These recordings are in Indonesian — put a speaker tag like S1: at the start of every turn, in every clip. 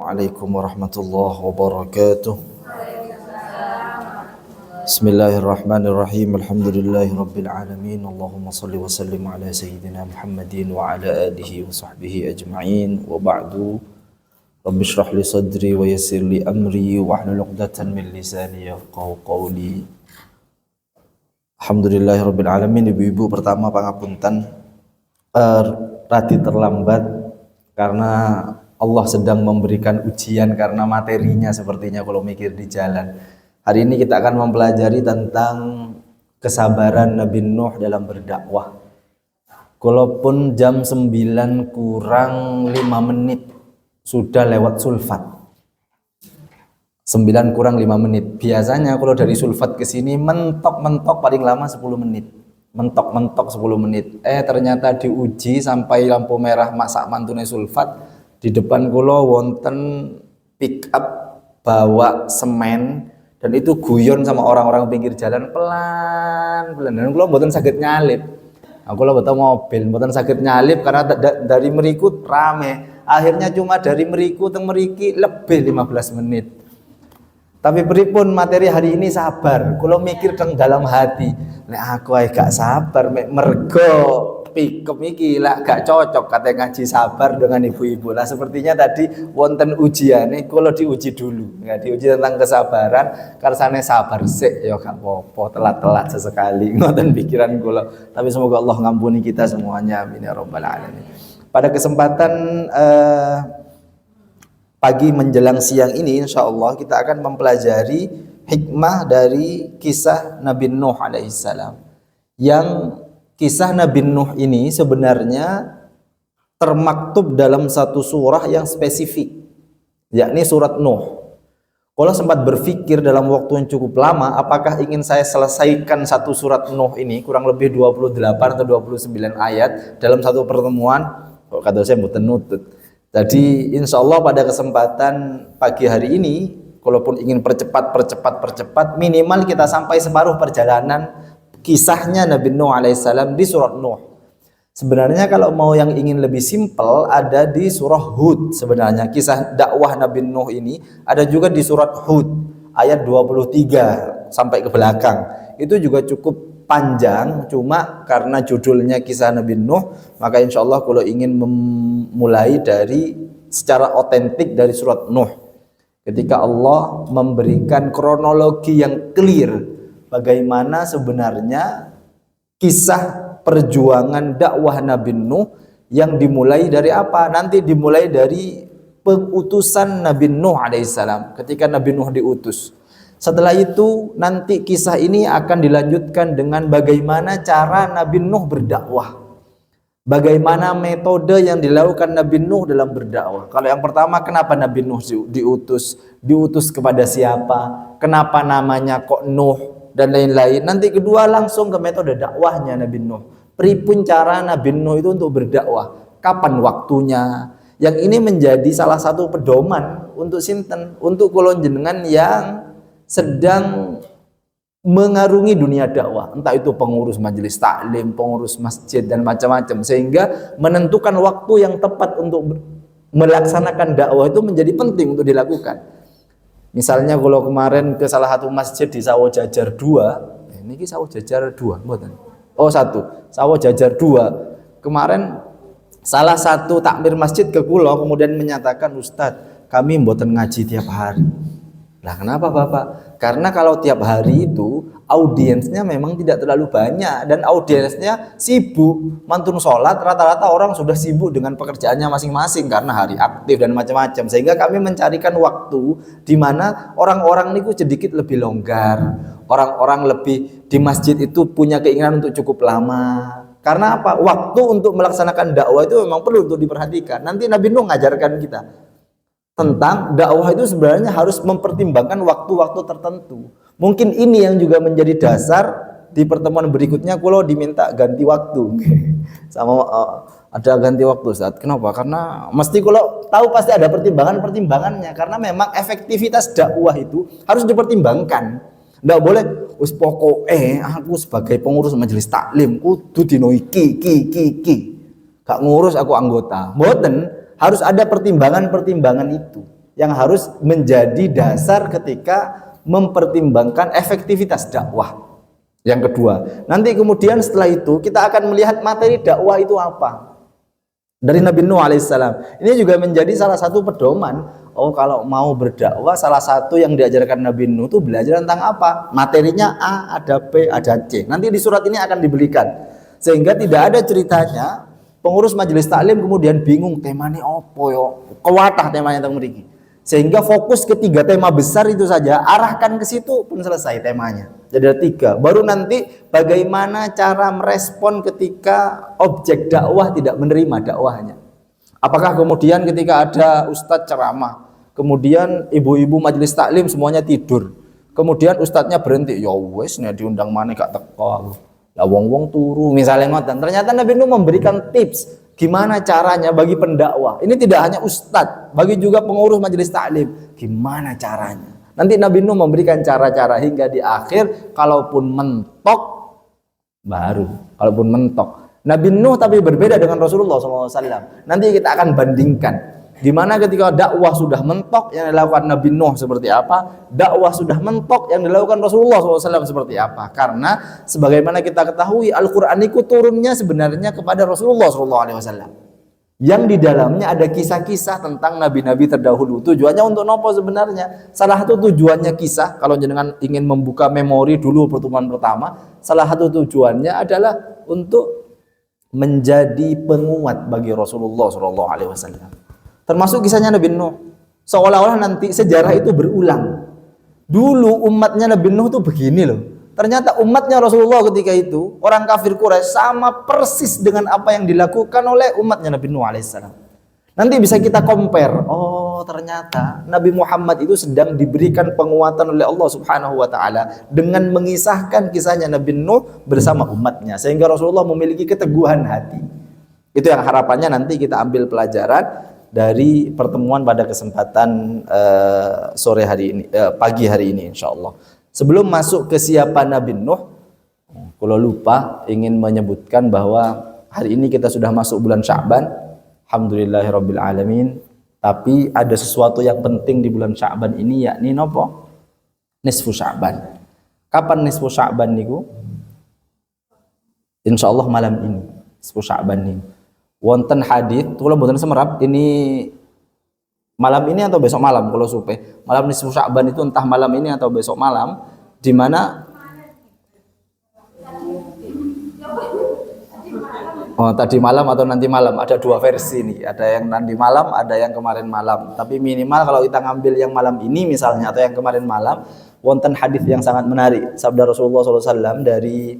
S1: Waalaikumsalam warahmatullahi wabarakatuh. Bismillahirrahmanirrahim. Alhamdulillahirabbil alamin. Allahumma shalli wa sallim ala sayyidina Muhammadin wa ala alihi wa sahbihi ajma'in. Wa ba'du. Rabbi shrah li sadri wa yassir li amri wa hlul 'uqdatam min lisani yafqahu qawli. Alhamdulillahirabbil alamin. Ibu-ibu, pertama pangapunten radi terlambat karena Allah sedang memberikan ujian karena materinya sepertinya kalau mikir di jalan. Hari ini kita akan mempelajari tentang kesabaran Nabi Nuh dalam berdakwah. Walaupun jam 9 kurang 5 menit sudah lewat sulfat. 9 kurang 5 menit. Biasanya kalau dari sulfat ke sini mentok-mentok paling lama 10 menit. Mentok-mentok 10 menit. Ternyata diuji sampai lampu merah masak mantune sulfat. Di depan kula wonten pick up bawa semen dan itu guyon sama orang-orang pinggir jalan pelan-pelan dan kula mboten saged nyalip. Kula mboten mobil, mboten saged nyalip karena dari mriku rame. Akhirnya cuma dari mriku teng mriki lebih 15 menit. Tapi pripun materi hari ini sabar. Kula mikir teng dalam hati, nek aku ae gak sabar mek mergo pikem iki lah gak cocok katanya ngaji sabar dengan ibu-ibu. Lah sepertinya tadi wonten ujiane, kalau diuji dulu. Ya, diuji tentang kesabaran, karsane sabar sik ya gak apa-apa, telat-telat sesekali. Ngoten pikiran kula. Tapi semoga Allah ngampuni kita semuanya. Amin ya rabbal alamin. Pada kesempatan pagi menjelang siang ini insyaallah kita akan mempelajari hikmah dari kisah Nabi Nuh alaihissalam. Yang kisah Nabi Nuh ini sebenarnya termaktub dalam satu surah yang spesifik, yakni surat Nuh. Kalau sempat berpikir dalam waktu yang cukup lama, apakah ingin saya selesaikan satu surat Nuh ini, kurang lebih 28 atau 29 ayat dalam satu pertemuan, kata saya mboten nutut. Jadi insya Allah pada kesempatan pagi hari ini, kalaupun ingin percepat, minimal kita sampai separuh perjalanan kisahnya Nabi Nuh alaihissalam di surat Nuh. Sebenarnya kalau mau yang ingin lebih simpel ada di surah Hud. Sebenarnya kisah dakwah Nabi Nuh ini ada juga di surat Hud ayat 23 sampai ke belakang. Itu juga cukup panjang, cuma karena judulnya kisah Nabi Nuh, maka insya Allah kalau ingin memulai dari secara otentik dari surat Nuh, ketika Allah memberikan kronologi yang clear bagaimana sebenarnya kisah perjuangan dakwah Nabi Nuh yang dimulai dari apa? Nanti dimulai dari pengutusan Nabi Nuh alaihissalam ketika Nabi Nuh diutus. Setelah itu nanti kisah ini akan dilanjutkan dengan bagaimana cara Nabi Nuh berdakwah. Bagaimana metode yang dilakukan Nabi Nuh dalam berdakwah. Kalau yang pertama, kenapa Nabi Nuh diutus? Diutus kepada siapa? Kenapa namanya kok Nuh? Dan lain-lain. Nanti kedua langsung ke metode dakwahnya Nabi Nuh. Pripun cara Nabi Nuh itu untuk berdakwah? Kapan waktunya? Yang ini menjadi salah satu pedoman untuk sinten, untuk kula jenengan yang sedang mengarungi dunia dakwah, entah itu pengurus majelis taklim, pengurus masjid dan macam-macam, sehingga menentukan waktu yang tepat untuk melaksanakan dakwah itu menjadi penting untuk dilakukan. Misalnya kalau kemarin ke salah satu masjid di Sawo Jajar 2, ini Sawo Jajar 2, mboten. Oh 1, Sawo Jajar 2. Kemarin salah satu takmir masjid ke kula kemudian menyatakan, "Ustadz, kami mboten ngaji tiap hari." Lah kenapa Bapak? Karena kalau tiap hari itu audiensnya memang tidak terlalu banyak dan audiensnya sibuk. Mantun sholat rata-rata orang sudah sibuk dengan pekerjaannya masing-masing karena hari aktif dan macam-macam. Sehingga kami mencarikan waktu di mana orang-orang itu sedikit lebih longgar. Orang-orang lebih di masjid itu punya keinginan untuk cukup lama. Karena apa? Waktu untuk melaksanakan dakwah itu memang perlu untuk diperhatikan. Nanti Nabi Nuh ngajarkan kita tentang dakwah itu sebenarnya harus mempertimbangkan waktu-waktu tertentu. Mungkin ini yang juga menjadi dasar di pertemuan berikutnya kalau diminta ganti waktu. Sama ada ganti waktu Ustaz. Kenapa? Karena mesti kalau tahu pasti ada pertimbangannya karena memang efektivitas dakwah itu harus dipertimbangkan. Nggak boleh wis pokoke aku sebagai pengurus majelis taklim kudu dino iki. Gak ngurus aku anggota. Mboten. Harus ada pertimbangan-pertimbangan itu. yang harus menjadi dasar ketika mempertimbangkan efektivitas dakwah. Yang kedua, nanti kemudian setelah itu kita akan melihat materi dakwah itu apa dari Nabi Nuh alaihissalam. Ini juga menjadi salah satu pedoman. Oh, kalau mau berdakwah, salah satu yang diajarkan Nabi Nuh itu belajar tentang apa? Materinya A, ada B, ada C. Nanti di surat ini akan dibelikan, sehingga tidak ada ceritanya pengurus majelis taklim kemudian bingung temanya apa yo, kewatah temanya tentang mriki. Sehingga fokus ketiga tema besar itu saja, arahkan ke situ pun selesai temanya. Jadi ada 3. Baru nanti bagaimana cara merespon ketika objek dakwah tidak menerima dakwahnya. Apakah kemudian ketika ada ustadz ceramah, kemudian ibu-ibu majelis taklim semuanya tidur, kemudian ustadznya berhenti, ya wes nih diundang mana gak teko, lah wong-wong turu misalnya ngoten. Ternyata Nabi Nuh memberikan tips gimana caranya bagi pendakwah. Ini tidak hanya ustadz, bagi juga pengurus majelis taklim. Gimana caranya? Nanti Nabi Nuh memberikan cara-cara hingga di akhir, kalaupun mentok baru, kalaupun mentok. Nabi Nuh tapi berbeda dengan Rasulullah SAW. Nanti kita akan bandingkan di mana ketika dakwah sudah mentok yang dilakukan Nabi Nuh seperti apa, dakwah sudah mentok yang dilakukan Rasulullah SAW seperti apa. Karena sebagaimana kita ketahui Al-Quran itu turunnya sebenarnya kepada Rasulullah SAW, yang di dalamnya ada kisah-kisah tentang nabi-nabi terdahulu. Tujuannya untuk nopo sebenarnya? Salah satu tujuannya kisah, kalau jenengan ingin membuka memori dulu pertemuan pertama, salah satu tujuannya adalah untuk menjadi penguat bagi Rasulullah SAW. Termasuk kisahnya Nabi Nuh. Seolah-olah nanti sejarah itu berulang. Dulu umatnya Nabi Nuh itu begini loh. Ternyata umatnya Rasulullah ketika itu, orang kafir Quraisy sama persis dengan apa yang dilakukan oleh umatnya Nabi Nuh alaihissalam. Nanti bisa kita compare. Oh, ternyata Nabi Muhammad itu sedang diberikan penguatan oleh Allah Subhanahu wa taala dengan mengisahkan kisahnya Nabi Nuh bersama umatnya, sehingga Rasulullah memiliki keteguhan hati. Itu yang harapannya nanti kita ambil pelajaran dari pertemuan pada kesempatan sore hari ini, pagi hari ini insyaallah. Sebelum masuk ke siapa Nabi Nuh, kalau lupa ingin menyebutkan bahwa hari ini kita sudah masuk bulan Sya'ban. Alhamdulillahirabbil alamin. Tapi ada sesuatu yang penting di bulan Sya'ban ini, yakni nopo? Nisfu Sya'ban. Kapan nisfu Sya'ban niku? Insyaallah malam ini. Nisfu Sya'ban ini. Wonten hadis, kula mboten semerap ini malam ini atau besok malam kalau supe. Malam nisfu Sya'ban itu entah malam ini atau besok malam, di mana tadi malam atau nanti malam, ada 2 versi nih, ada yang nanti malam, ada yang kemarin malam. Tapi minimal kalau kita ngambil yang malam ini misalnya atau yang kemarin malam, wonten hadis yang sangat menarik sabda Rasulullah SAW dari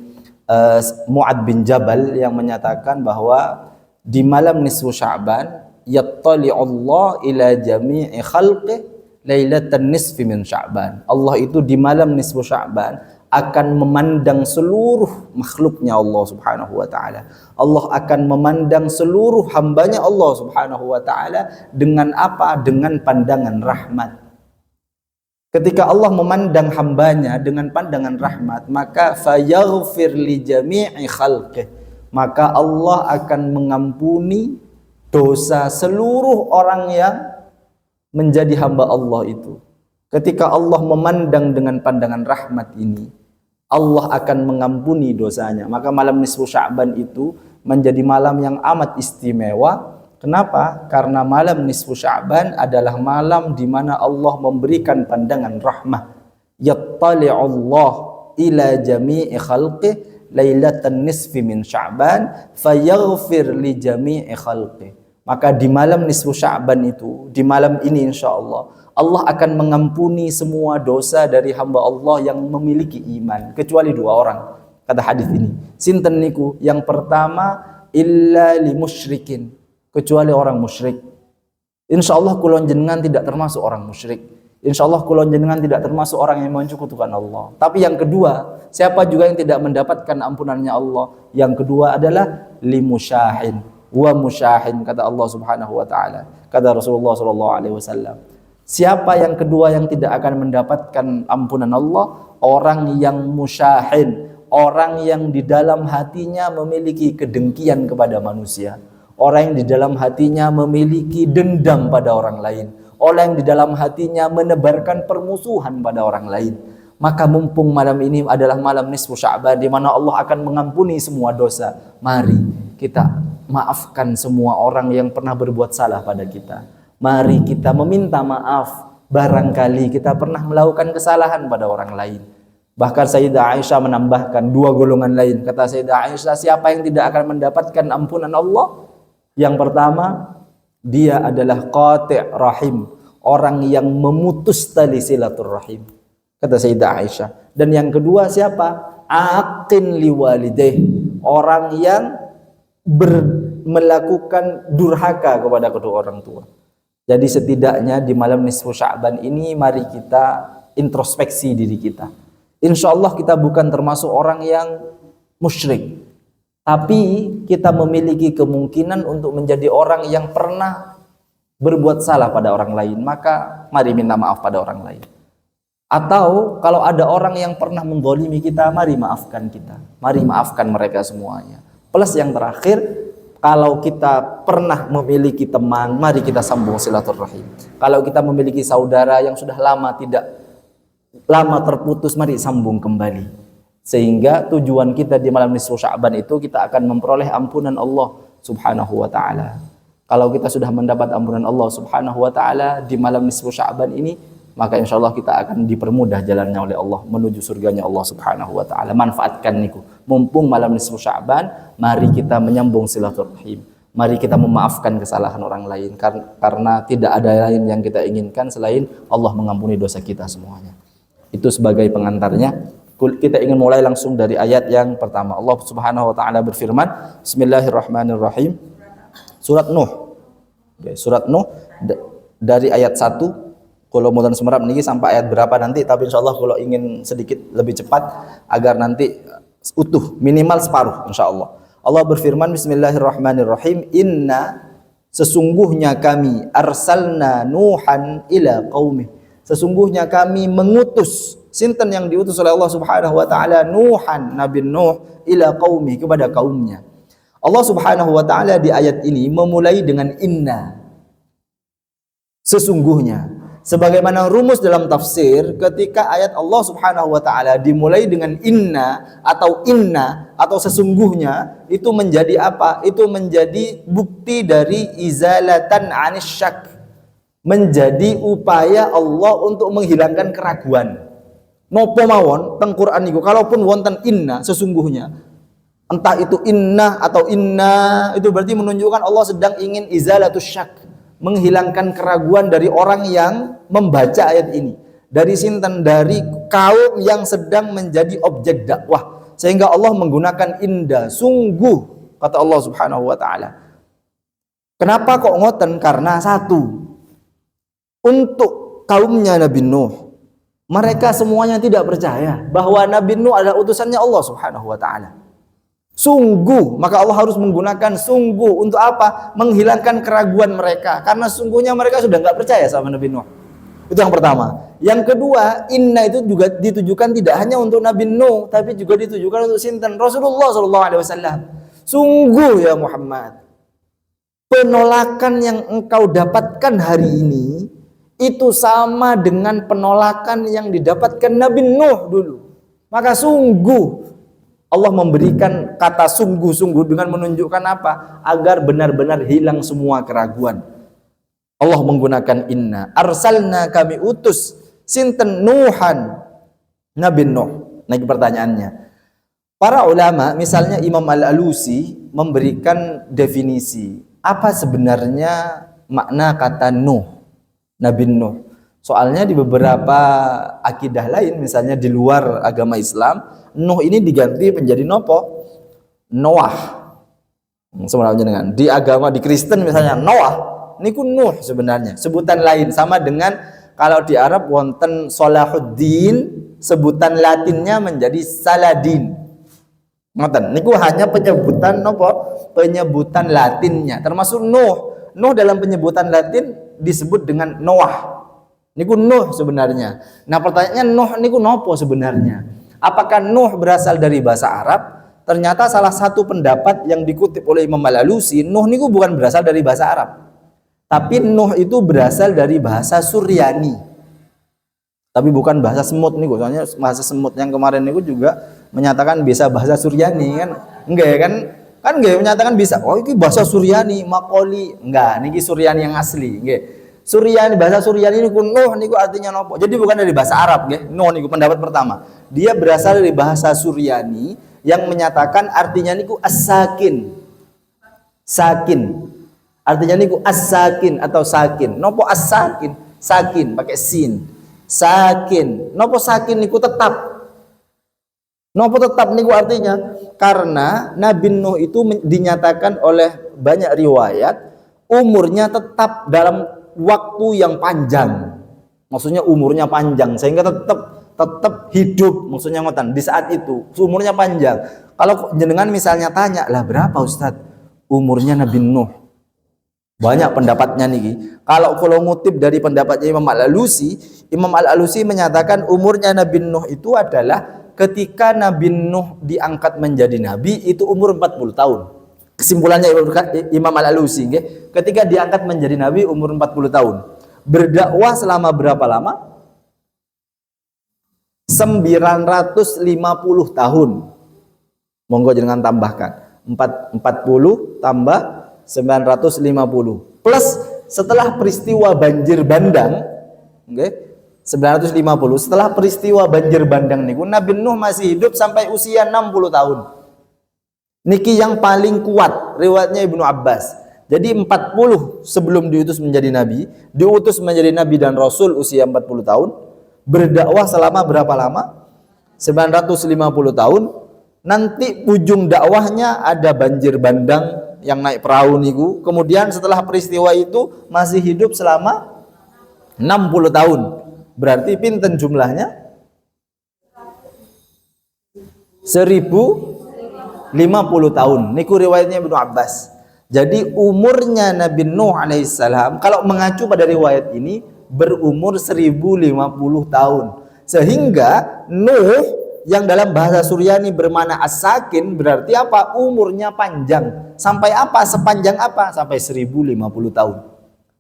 S1: Mu'ad bin Jabal yang menyatakan bahwa di malam nisfu Sya'ban yattali'u Allah ila jami'i khalqih lailatan nisfi min Sya'ban. Allah itu di malam nisfu Sya'ban akan memandang seluruh makhluknya Allah Subhanahu wa taala. Allah akan memandang seluruh hambanya Allah Subhanahu wa taala dengan apa? Dengan pandangan rahmat. Ketika Allah memandang hambanya dengan pandangan rahmat, maka fayaghfir li jami'i khalqih, maka Allah akan mengampuni dosa seluruh orang yang menjadi hamba Allah itu. Ketika Allah memandang dengan pandangan rahmat ini, Allah akan mengampuni dosanya. Maka malam nisfu Sya'ban itu menjadi malam yang amat istimewa. Kenapa? Karena malam nisfu Sya'ban adalah malam di mana Allah memberikan pandangan rahmah. Yattali'u Allah ila jami'i khalqih lailatan nisfi min Sya'ban fayaghfir li jami'i khalqih. Maka di malam nisfu Sya'ban itu, di malam ini insyaallah Allah akan mengampuni semua dosa dari hamba Allah yang memiliki iman, kecuali 2 orang. Kata hadis ini, sinten niku? Yang pertama, illa li musyrikin, kecuali orang musyrik. Insyaallah kulon jenengan tidak termasuk orang musyrik. Insyaallah kulon jenengan tidak termasuk orang yang menyekutukan Allah. Tapi yang kedua, siapa juga yang tidak mendapatkan ampunannya Allah? Yang kedua adalah li musyahin wa musyahin, kata Allah Subhanahu wa taala. Kata Rasulullah sallallahu alaihi wasallam, siapa yang kedua yang tidak akan mendapatkan ampunan Allah? Orang yang musyahin, orang yang di dalam hatinya memiliki kedengkian kepada manusia, orang yang di dalam hatinya memiliki dendam pada orang lain, orang yang di dalam hatinya menebarkan permusuhan pada orang lain. Maka mumpung malam ini adalah malam nisfu Sya'ban di mana Allah akan mengampuni semua dosa, mari kita maafkan semua orang yang pernah berbuat salah pada kita. Mari kita meminta maaf barangkali kita pernah melakukan kesalahan pada orang lain. Bahkan Sayyidah Aisyah menambahkan dua golongan lain. Kata Sayyidah Aisyah, siapa yang tidak akan mendapatkan ampunan Allah? Yang pertama, dia adalah qati' rahim, orang yang memutus tali silaturrahim. Kata Sayyidah Aisyah. Dan yang kedua siapa? Aqin liwalidayh, orang yang melakukan durhaka kepada kedua orang tua. Jadi setidaknya di malam nisfu Sya'ban ini mari kita introspeksi diri kita. Insya Allah kita bukan termasuk orang yang musyrik, tapi kita memiliki kemungkinan untuk menjadi orang yang pernah berbuat salah pada orang lain. Maka mari minta maaf pada orang lain. Atau kalau ada orang yang pernah menzalimi kita, mari maafkan kita. Mari maafkan mereka semuanya. Plus yang terakhir, kalau kita pernah memiliki teman, mari kita sambung silaturahim. Kalau kita memiliki saudara yang sudah lama terputus, mari sambung kembali. Sehingga tujuan kita di malam nisfu Sya'ban itu kita akan memperoleh ampunan Allah Subhanahu wa taala. Kalau kita sudah mendapat ampunan Allah Subhanahu wa taala di malam nisfu Sya'ban ini, maka insya Allah kita akan dipermudah jalannya oleh Allah menuju surganya Allah Subhanahu wa taala. Manfaatkan niku. Mumpung malam nisfu Sya'ban, mari kita menyambung silaturahim. Mari kita memaafkan kesalahan orang lain karena tidak ada lain yang kita inginkan selain Allah mengampuni dosa kita semuanya. Itu sebagai pengantarnya. Kita ingin mulai langsung dari ayat yang pertama. Allah Subhanahu wa taala berfirman, Bismillahirrahmanirrahim. Surat Nuh. Surat Nuh dari ayat 1. Kalau mau semerap niki sampai ayat berapa nanti, tapi insya Allah kalau ingin sedikit lebih cepat agar nanti utuh minimal separuh insya Allah. Allah berfirman, Bismillahirrahmanirrahim, Inna sesungguhnya kami arsalna Nuhan ila qaumih. Sesungguhnya kami mengutus, sinten yang diutus oleh Allah Subhanahu wa taala, Nuhan, Nabi Nuh, ila qaumih, kepada kaumnya. Allah Subhanahu wa taala di ayat ini memulai dengan inna. Sesungguhnya. Sebagaimana rumus dalam tafsir, ketika ayat Allah Subhanahu wa taala dimulai dengan inna atau sesungguhnya, itu menjadi apa? Itu menjadi bukti dari izalatan anis syak. Menjadi upaya Allah untuk menghilangkan keraguan. Nopo mawon teng Quran niku kalaupun wonten inna sesungguhnya, entah itu inna atau inna, itu berarti menunjukkan Allah sedang ingin izalatus syak, menghilangkan keraguan dari orang yang membaca ayat ini, dari sinten, dari kaum yang sedang menjadi objek dakwah, sehingga Allah menggunakan inda, sungguh, kata Allah Subhanahu wa taala. Kenapa kok ngoten? Karena satu, untuk kaumnya Nabi Nuh, mereka semuanya tidak percaya bahwa Nabi Nuh adalah utusannya Allah Subhanahu wa taala. Sungguh, maka Allah harus menggunakan sungguh untuk apa? Menghilangkan keraguan mereka, karena sungguhnya mereka sudah nggak percaya sama Nabi Nuh. Itu yang pertama. Yang kedua, inna itu juga ditujukan tidak hanya untuk Nabi Nuh, tapi juga ditujukan untuk sinten? Rasulullah SAW. Sungguh ya Muhammad, penolakan yang engkau dapatkan hari ini itu sama dengan penolakan yang didapatkan Nabi Nuh dulu. Maka sungguh Allah memberikan kata sungguh-sungguh dengan menunjukkan apa? Agar benar-benar hilang semua keraguan. Allah menggunakan inna. Arsalna, kami utus sinten Nuhan, Nabi Nuh. Nah, pertanyaannya. Para ulama, misalnya Imam Al-Alusi memberikan definisi. Apa sebenarnya makna kata Nuh, Nabi Nuh? Soalnya di beberapa akidah lain, misalnya di luar agama Islam, Nuh ini diganti menjadi nopo? Noah. Sebenarnya dengan di agama di Kristen misalnya Noah, niku Nuh sebenarnya. Sebutan lain sama dengan kalau di Arab wonten Salahuddin, sebutan Latinnya menjadi Saladin. Ngoten, niku hanya penyebutan nopo? Penyebutan Latinnya. Termasuk Nuh. Nuh dalam penyebutan Latin disebut dengan Noah. Niku Nuh sebenarnya. Nah, pertanyaannya Nuh niku nopo sebenarnya? Apakah Nuh berasal dari bahasa Arab? Ternyata salah satu pendapat yang dikutip oleh Imam Al-Alusi, Nuh niku bukan berasal dari bahasa Arab. Tapi Nuh itu berasal dari bahasa Suryani. Tapi bukan bahasa semut nih, soalnya bahasa semut yang kemarin itu juga menyatakan bisa bahasa Suryani kan. Enggak ya kan? Kan enggak menyatakan bisa. Oh, ini bahasa Suryani, Makoli. Enggak, niki Suryani yang asli, nggih. Suryani, bahasa Suryani niku Nuh niku artinya nopo? Jadi bukan dari bahasa Arab nggih. Nuh niku pendapat pertama. Dia berasal dari bahasa Suryani yang menyatakan artinya niku as-sakin. Sakin. Artinya niku as-sakin atau sakin. Nopo as-sakin? Sakin pakai sin. Sakin. Nopo sakin niku tetap. Nopo tetap niku artinya karena Nabi Nuh itu dinyatakan oleh banyak riwayat umurnya tetap dalam waktu yang panjang, maksudnya umurnya panjang sehingga tetap hidup, maksudnya ngotan di saat itu umurnya panjang. Kalau jenengan misalnya tanya lah berapa Ustadz umurnya Nabi Nuh, banyak pendapatnya nih. Kalau ngutip dari pendapatnya Imam Al-Alusi menyatakan umurnya Nabi Nuh itu adalah ketika Nabi Nuh diangkat menjadi nabi itu umur 40 tahun. Kesimpulannya Imam Al-Alusi, ketika diangkat menjadi nabi umur 40 tahun. Berdakwah selama berapa lama? 950 tahun. Monggo jangan tambahkan. 40 tambah 950. Plus setelah peristiwa banjir bandang, 950. Setelah peristiwa banjir bandang niku Nabi Nuh masih hidup sampai usia 60 tahun. Niki yang paling kuat riwayatnya Ibnu Abbas. Jadi 40 sebelum diutus menjadi nabi, diutus menjadi nabi dan rasul usia 40 tahun, berdakwah selama berapa lama? 950 tahun. Nanti ujung dakwahnya ada banjir bandang yang naik perahu niku. Kemudian setelah peristiwa itu masih hidup selama 60 tahun. Berarti pinten jumlahnya? 1050 tahun. Niku riwayatnya Ibnu Abbas. Jadi umurnya Nabi Nuh alaihissalam kalau mengacu pada riwayat ini berumur 1050 tahun. Sehingga Nuh yang dalam bahasa Suryani bermakna as-sakin berarti apa? Umurnya panjang. Sampai apa? Sepanjang apa? Sampai 1050 tahun.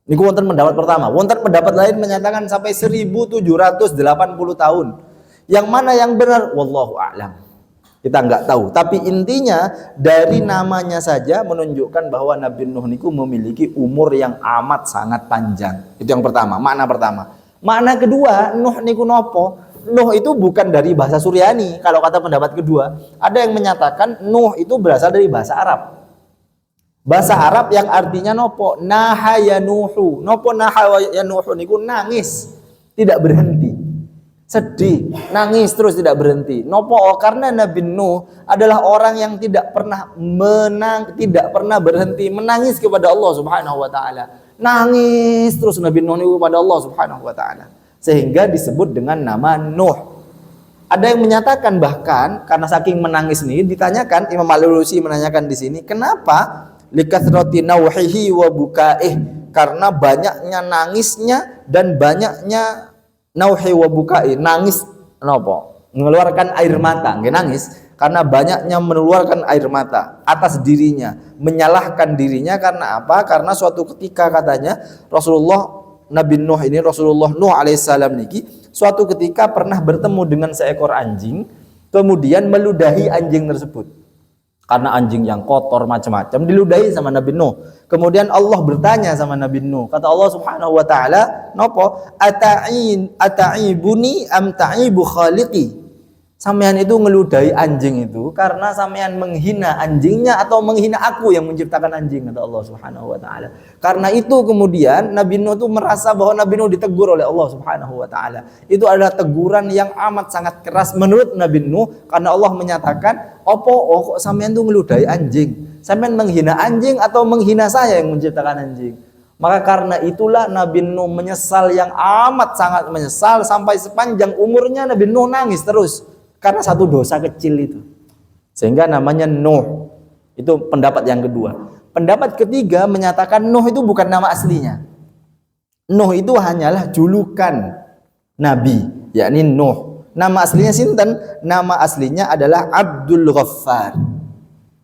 S1: Niku wonten pendapat pertama. Wonten pendapat lain menyatakan sampai 1780 tahun. Yang mana yang benar? Wallahu a'lam. Kita nggak tahu, tapi intinya dari namanya saja menunjukkan bahwa Nabi Nuh niku memiliki umur yang amat sangat panjang. Itu yang pertama, makna pertama. Makna kedua, Nuh niku nopo? Nuh itu bukan dari bahasa Suryani. Kalau kata pendapat kedua, ada yang menyatakan Nuh itu berasal dari bahasa Arab. Bahasa Arab yang artinya nopo? Naha ya Nuhu. Nopo naha ya Nuhu niku nangis, tidak berhenti. Sedih, nangis terus tidak berhenti. Nopo? Karena Nabi Nuh adalah orang yang tidak pernah berhenti menangis kepada Allah Subhanahu wa taala. Nangis terus Nabi Nuh kepada Allah Subhanahu wa taala. Sehingga disebut dengan nama Nuh. Ada yang menyatakan bahkan karena saking menangis ini ditanyakan, Imam Al-Alusi menanyakan di sini, kenapa likathrati nauhihi wa bukaih? Karena banyaknya nangisnya dan banyaknya nauhi wa bukai, nangis nopo? Mengeluarkan air mata, nggih nangis karena banyaknya mengeluarkan air mata atas dirinya, menyalahkan dirinya karena apa? Karena suatu ketika katanya Rasulullah Nabi Nuh ini, Rasulullah Nuh alaihissalam niki suatu ketika pernah bertemu dengan seekor anjing, kemudian meludahi anjing tersebut. Karena anjing yang kotor macam-macam diludahi sama Nabi Nuh. Kemudian Allah bertanya sama Nabi Nuh. Kata Allah Subhanahu wa taala, "Nopo? Ata'ibuni am ta'ibu khaliqi?" Sampean itu ngeludahi anjing itu karena sampean menghina anjingnya atau menghina aku yang menciptakan anjing, kata Allah Subhanahu wa taala. Karena itu kemudian Nabi Nuh itu merasa bahwa Nabi Nuh ditegur oleh Allah Subhanahu wa taala. Itu adalah teguran yang amat sangat keras menurut Nabi Nuh karena Allah menyatakan, kok sampean itu ngeludahi anjing? Sampean menghina anjing atau menghina saya yang menciptakan anjing?" Maka karena itulah Nabi Nuh menyesal yang amat sangat menyesal sampai sepanjang umurnya Nabi Nuh nangis terus. Karena satu dosa kecil itu. Sehingga namanya Nuh. Itu pendapat yang kedua. Pendapat ketiga menyatakan Nuh itu bukan nama aslinya. Nuh itu hanyalah julukan Nabi, yakni Nuh. Nama aslinya sinten? Nama aslinya adalah Abdul Ghaffar.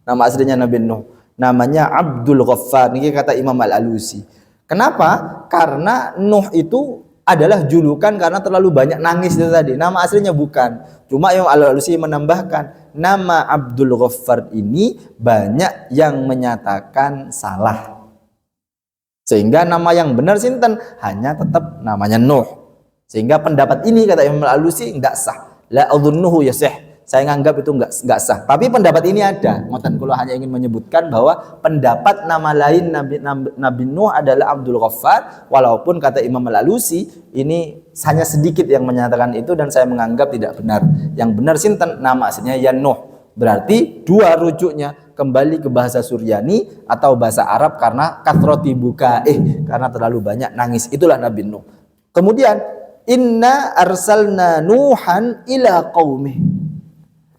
S1: Nama aslinya Nabi Nuh namanya Abdul Ghaffar. Ini kata Imam Al-Alusi. Kenapa? Karena Nuh itu adalah julukan karena terlalu banyak nangis itu tadi. Nama aslinya bukan. Cuma Imam Al-Alusi menambahkan, nama Abdul Ghaffar ini banyak yang menyatakan salah. Sehingga nama yang benar sinten hanya tetap namanya Nuh. Sehingga pendapat ini kata Imam Al-Alusi enggak sah. La adhunnuhu yasih. Saya nganggap itu enggak sah. Tapi pendapat ini ada. Ngoten kula hanya ingin menyebutkan bahwa pendapat nama lain Nabi Nuh adalah Abdul Ghaffar, walaupun kata Imam Al-Alusi ini hanya sedikit yang menyatakan itu dan saya menganggap tidak benar. Yang benar sinten nama aslinya ya Nuh. Berarti dua rujuknya kembali ke bahasa Suryani atau bahasa Arab karena kathroti bukaih, karena terlalu banyak nangis. Itulah Nabi Nuh. Kemudian inna arsalna Nuhan ila qaumih.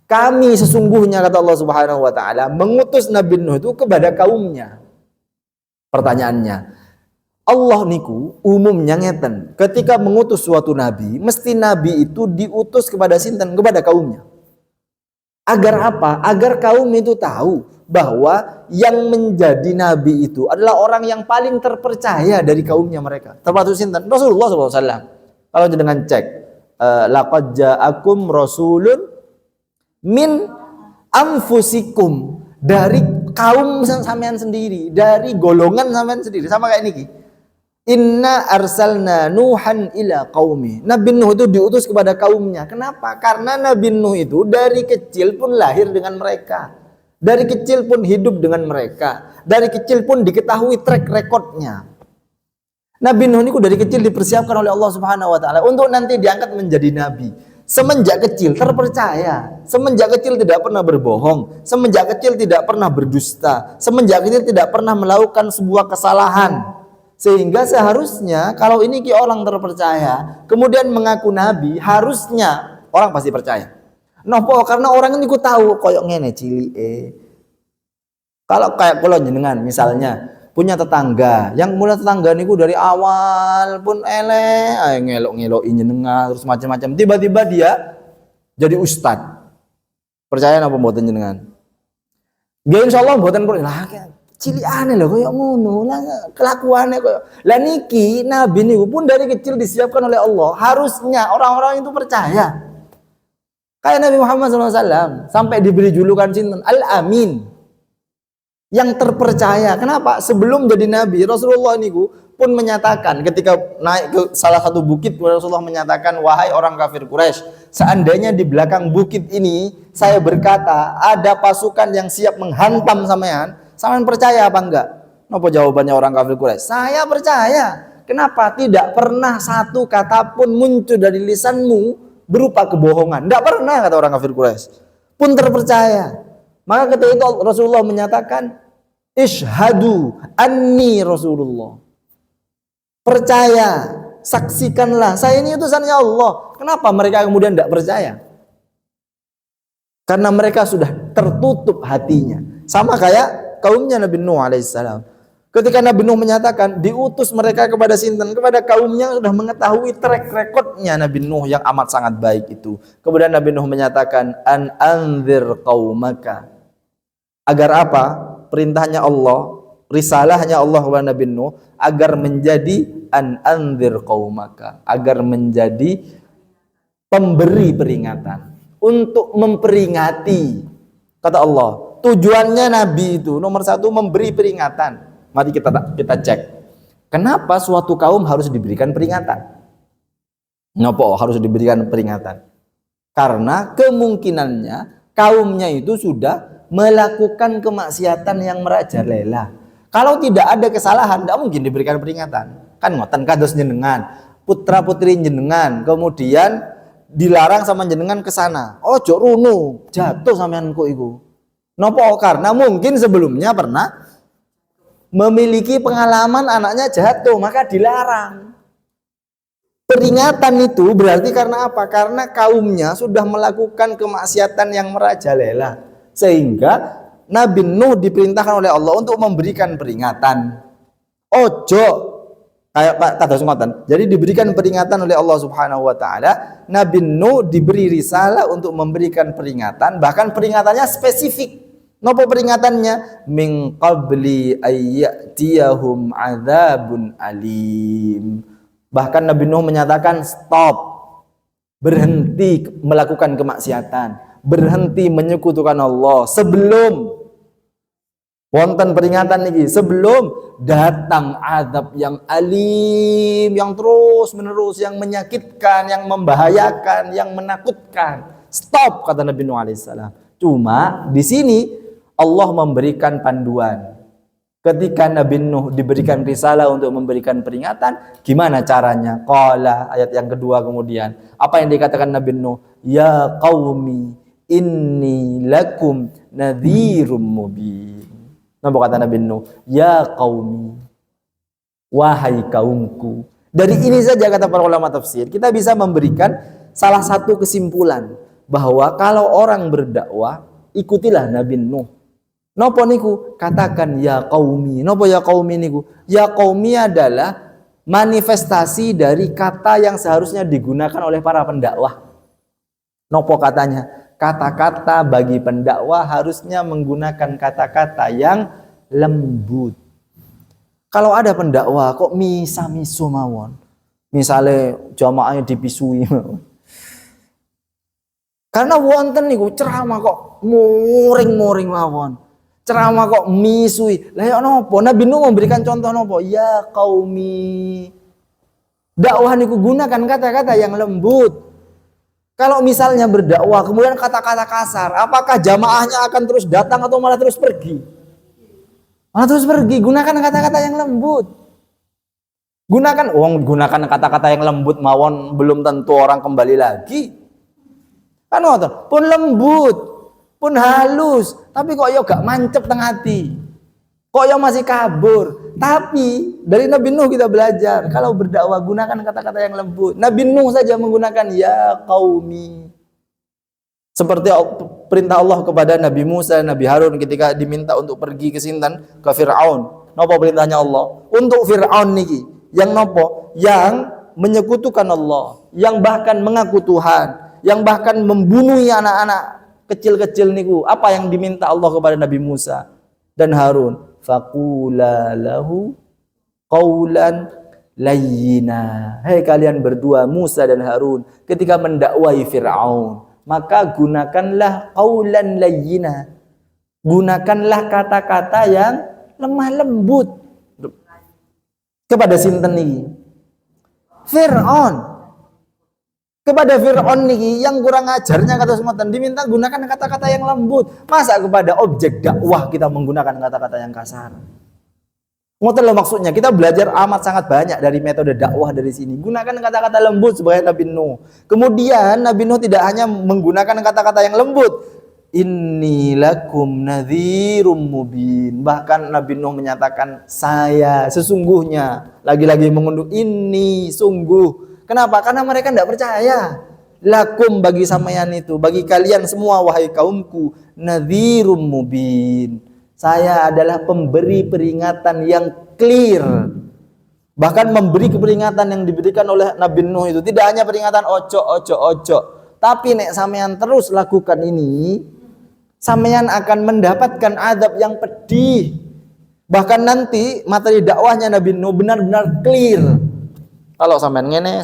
S1: Kami sesungguhnya kata Allah Subhanahu wa taala mengutus Nabi Nuh itu kepada kaumnya. Pertanyaannya, Allah niku umumnya ngeten, ketika mengutus suatu nabi, mesti nabi itu diutus kepada sinten, kepada kaumnya. Agar apa? Agar kaum itu tahu bahwa yang menjadi nabi itu adalah orang yang paling terpercaya dari kaumnya mereka. Termasuk sinten? Rasulullah SAW. Kalau dengan cek, laqad ja'akum rasulun min anfusikum, dari kaum sampean sendiri, dari golongan sampean sendiri, sama kayak niki. Inna arsalna Nuhan ila qaumi. Nabi Nuh itu diutus kepada kaumnya. Kenapa? Karena Nabi Nuh itu dari kecil pun lahir dengan mereka. Dari kecil pun hidup dengan mereka. Dari kecil pun diketahui track recordnya. Nabi Nuh itu dari kecil dipersiapkan oleh Allah Subhanahu wa taala untuk nanti diangkat menjadi nabi. Semenjak kecil terpercaya, semenjak kecil tidak pernah berbohong, semenjak kecil tidak pernah berdusta, semenjak kecil tidak pernah melakukan sebuah kesalahan. Sehingga seharusnya kalau ini orang terpercaya, kemudian mengaku nabi, harusnya orang pasti percaya. Nopo karena orang ini ku tahu koyok ngene cilik. Kalau kayak kula jenengan misalnya punya tetangga yang mulai tetangga niku dari awal pun ngelok-ngelokin jenengan terus macam-macam, tiba-tiba dia jadi ustad. Percaya napa mboten jenengan? Nggih insyaallah mboten lah cilikane lho koyo ngono lah kelakuane koyo. Lah niki nabi niku pun dari kecil disiapkan oleh Allah, harusnya orang-orang itu percaya. Kayak Nabi Muhammad SAW sampai diberi julukan sinten Al-Amin, yang terpercaya. Kenapa? Sebelum jadi nabi, Rasulullah niku pun menyatakan ketika naik ke salah satu bukit, Rasulullah menyatakan, wahai orang kafir Quraisy, seandainya di belakang bukit ini saya berkata ada pasukan yang siap menghantam sampean percaya apa enggak? Apa jawabannya orang kafir Quraisy? Saya percaya. Kenapa? Tidak pernah satu kata pun muncul dari lisanmu berupa kebohongan. Tidak pernah, kata orang kafir Quraisy. Pun terpercaya. Maka ketika itu Rasulullah menyatakan, Ishhadu anni Rasulullah. Percaya, saksikanlah, saya ini utusannya Allah. Kenapa mereka kemudian tidak percaya? Karena mereka sudah tertutup hatinya. Sama kayak kaumnya Nabi Nuh alaihissalam. Ketika Nabi Nuh menyatakan diutus mereka kepada sinten, kepada kaumnya, sudah mengetahui track recordnya Nabi Nuh yang amat sangat baik itu. Kemudian Nabi Nuh menyatakan, an anzir qaumaka. Agar apa? Perintahnya Allah, risalahnya Allah kepada Nabi Nuh agar menjadi an anzir qaumaka, agar menjadi pemberi peringatan, untuk memperingati. Kata Allah, tujuannya Nabi itu nomor satu memberi peringatan. Mari kita cek. Kenapa suatu kaum harus diberikan peringatan? Kenapa harus diberikan peringatan? Karena kemungkinannya kaumnya itu sudah melakukan kemaksiatan yang merajalela. Kalau tidak ada kesalahan, tidak mungkin diberikan peringatan. Kan ngoten kados jenengan, putra putri jenengan, kemudian dilarang sama jenengan ke sana. Ojo runu, jatuh sampean kok iku. Nopo? Karena mungkin sebelumnya pernah memiliki pengalaman anaknya jatuh, maka dilarang. Peringatan itu berarti karena apa? Karena kaumnya sudah melakukan kemaksiatan yang merajalela, sehingga Nabi Nuh diperintahkan oleh Allah untuk memberikan peringatan. Ojo kayak Pak kados ngoten. Jadi diberikan peringatan oleh Allah Subhanahu wa taala. Nabi Nuh diberi risalah untuk memberikan peringatan, bahkan peringatannya spesifik. Nopo peringatannya? Min qabli ayyatiyahum adzabun alim. Bahkan Nabi Nuh menyatakan stop, berhenti melakukan kemaksiatan, berhenti menyekutukan Allah sebelum wonten peringatan niki, sebelum datang azab yang alim, yang terus menerus, yang menyakitkan, yang membahayakan, yang menakutkan. Stop, kata Nabi Nuh alaihissalam. Cuma di sini Allah memberikan panduan. Ketika Nabi Nuh diberikan risalah untuk memberikan peringatan, gimana caranya? Qala, ayat yang kedua kemudian. Apa yang dikatakan Nabi Nuh? Ya qaumi, inni lakum nadhirum mubin. Apa kata Nabi Nuh? Ya qaumi, wahai kaumku. Dari ini saja kata para ulama tafsir, kita bisa memberikan salah satu kesimpulan bahwa kalau orang berdakwah, ikutilah Nabi Nuh. Nopo niku? Katakan ya qaumi. Nopo ya qaumi niku? Ya qaumi adalah manifestasi dari kata yang seharusnya digunakan oleh para pendakwah. Nopo katanya? Kata-kata bagi pendakwah harusnya menggunakan kata-kata yang lembut. Kalau ada pendakwah kok misa-misu mawon, misalnya jamaahnya dipisui mawon. Karena wonten niku ceramah kok muring-muring mawon. Ceramah kok misui. Lah ya nopo? Nabi Nuh memberikan contoh nopo? Ya qaumi. Dakwah niku gunakan kata-kata yang lembut. Kalau misalnya berdakwah kemudian kata-kata kasar, apakah jamaahnya akan terus datang atau malah terus pergi? Malah terus pergi. Gunakan kata-kata yang lembut. Gunakan kata-kata yang lembut mawon belum tentu orang kembali lagi. Kan ngoten, pun lembut, pun halus, tapi kok yo gak mancep tengah hati. Kok yo masih kabur. Tapi dari Nabi Nuh kita belajar, kalau berdakwah gunakan kata-kata yang lembut. Nabi Nuh saja menggunakan ya qaumi. Seperti perintah Allah kepada Nabi Musa, Nabi Harun ketika diminta untuk pergi ke sinten? Ke Fir'aun. Napa perintahnya Allah? Untuk Fir'aun niki, yang nopo? Yang menyekutukan Allah, yang bahkan mengaku Tuhan, yang bahkan membunuh anak-anak kecil-kecil niku. Apa yang diminta Allah kepada Nabi Musa dan Harun? Faqula lahu qaulan layyina. Hei kalian berdua Musa dan Harun, ketika mendakwai Fir'aun, maka gunakanlah qaulan layyina. Gunakanlah kata-kata yang lemah lembut. Kepada sinten niki? Fir'aun. Kepada Fir'aun niki yang kurang ajarnya kata semoten diminta gunakan kata-kata yang lembut. Masa kepada objek dakwah kita menggunakan kata-kata yang kasar? Ngoten loh maksudnya. Kita belajar amat sangat banyak dari metode dakwah dari sini. Gunakan kata-kata lembut sebagai Nabi Nuh. Kemudian Nabi Nuh tidak hanya menggunakan kata-kata yang lembut. Inni lakum nadhirum mubin. Bahkan Nabi Nuh menyatakan saya sesungguhnya. Lagi-lagi mengunduh ini sungguh. Kenapa? Karena mereka tidak percaya. Lakum bagi sampeyan itu, bagi kalian semua wahai kaumku, nadhirum mubin. Saya adalah pemberi peringatan yang clear. Bahkan memberi peringatan yang diberikan oleh Nabi Nuh itu tidak hanya peringatan ojo. Tapi nek sampeyan terus lakukan ini, sampeyan akan mendapatkan azab yang pedih. Bahkan nanti materi dakwahnya Nabi Nuh benar-benar clear. Kalau sampean ngene,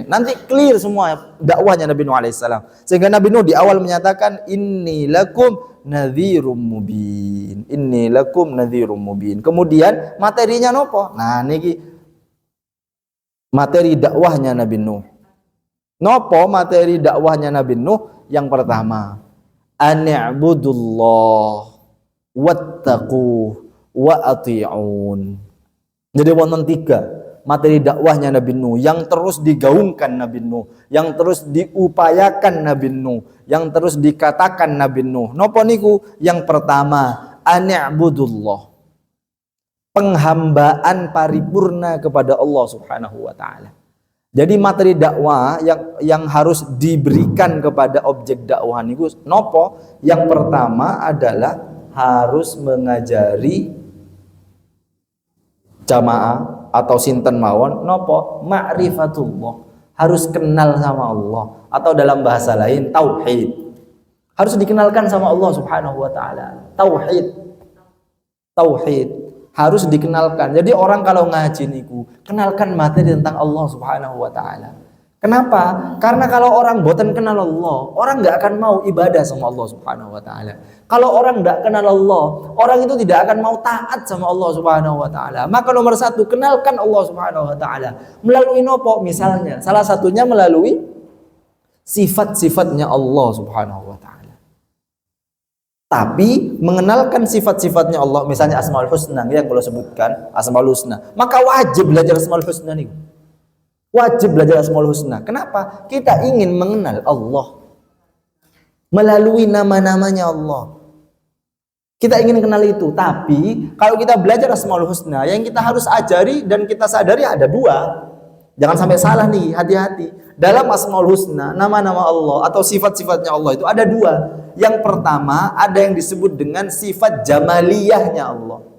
S1: nanti clear semua dakwahnya Nabi Nuh alaihissalam. Sehingga Nabi Nuh di awal menyatakan inni lakum nadhirum mubin. Inni lakum nadhirum mubin. Kemudian materinya nopo? Nah niki materi dakwahnya Nabi Nuh. Nopo materi dakwahnya Nabi Nuh? Yang pertama, ani'budullah wattaquh wa ati'un. Jadi wonten 3 materi dakwahnya Nabi Nuh yang terus digaungkan Nabi Nuh, yang terus diupayakan Nabi Nuh, yang terus dikatakan Nabi Nuh. Napa niku? Yang pertama, ani'budullah. Penghambaan paripurna kepada Allah Subhanahu wa taala. Jadi materi dakwah yang harus diberikan kepada objek dakwah niku napa? Yang pertama adalah harus mengajari jamaah atau sinten mawon nopo ma'rifatullah, harus kenal sama Allah, atau dalam bahasa lain tauhid. Harus dikenalkan sama Allah Subhanahu wa taala. Tauhid. Tauhid harus dikenalkan. Jadi orang kalau ngaji niku, kenalkan materi tentang Allah Subhanahu wa taala. Kenapa? Karena kalau orang boten kenal Allah, orang nggak akan mau ibadah sama Allah Subhanahu wa taala. Kalau orang nggak kenal Allah, orang itu tidak akan mau taat sama Allah Subhanahu wa taala. Maka nomor satu, kenalkan Allah Subhanahu wa taala. Melalui nopo? Misalnya, salah satunya melalui sifat-sifatnya Allah Subhanahu wa taala. Tapi mengenalkan sifat-sifatnya Allah, misalnya Asmaul Husna yang kalau sebutkan Asmaul Husna, maka wajib belajar Asmaul Husna nih. Wajib belajar Asmaul Husna. Kenapa? Kita ingin mengenal Allah melalui nama-namanya Allah. Kita ingin kenal itu. Tapi kalau kita belajar Asmaul Husna, yang kita harus ajari dan kita sadari ada dua. Jangan sampai salah nih, hati-hati. Dalam Asmaul Husna, nama-nama Allah atau sifat-sifatnya Allah itu ada dua. Yang pertama, ada yang disebut dengan sifat jamaliyahnya Allah.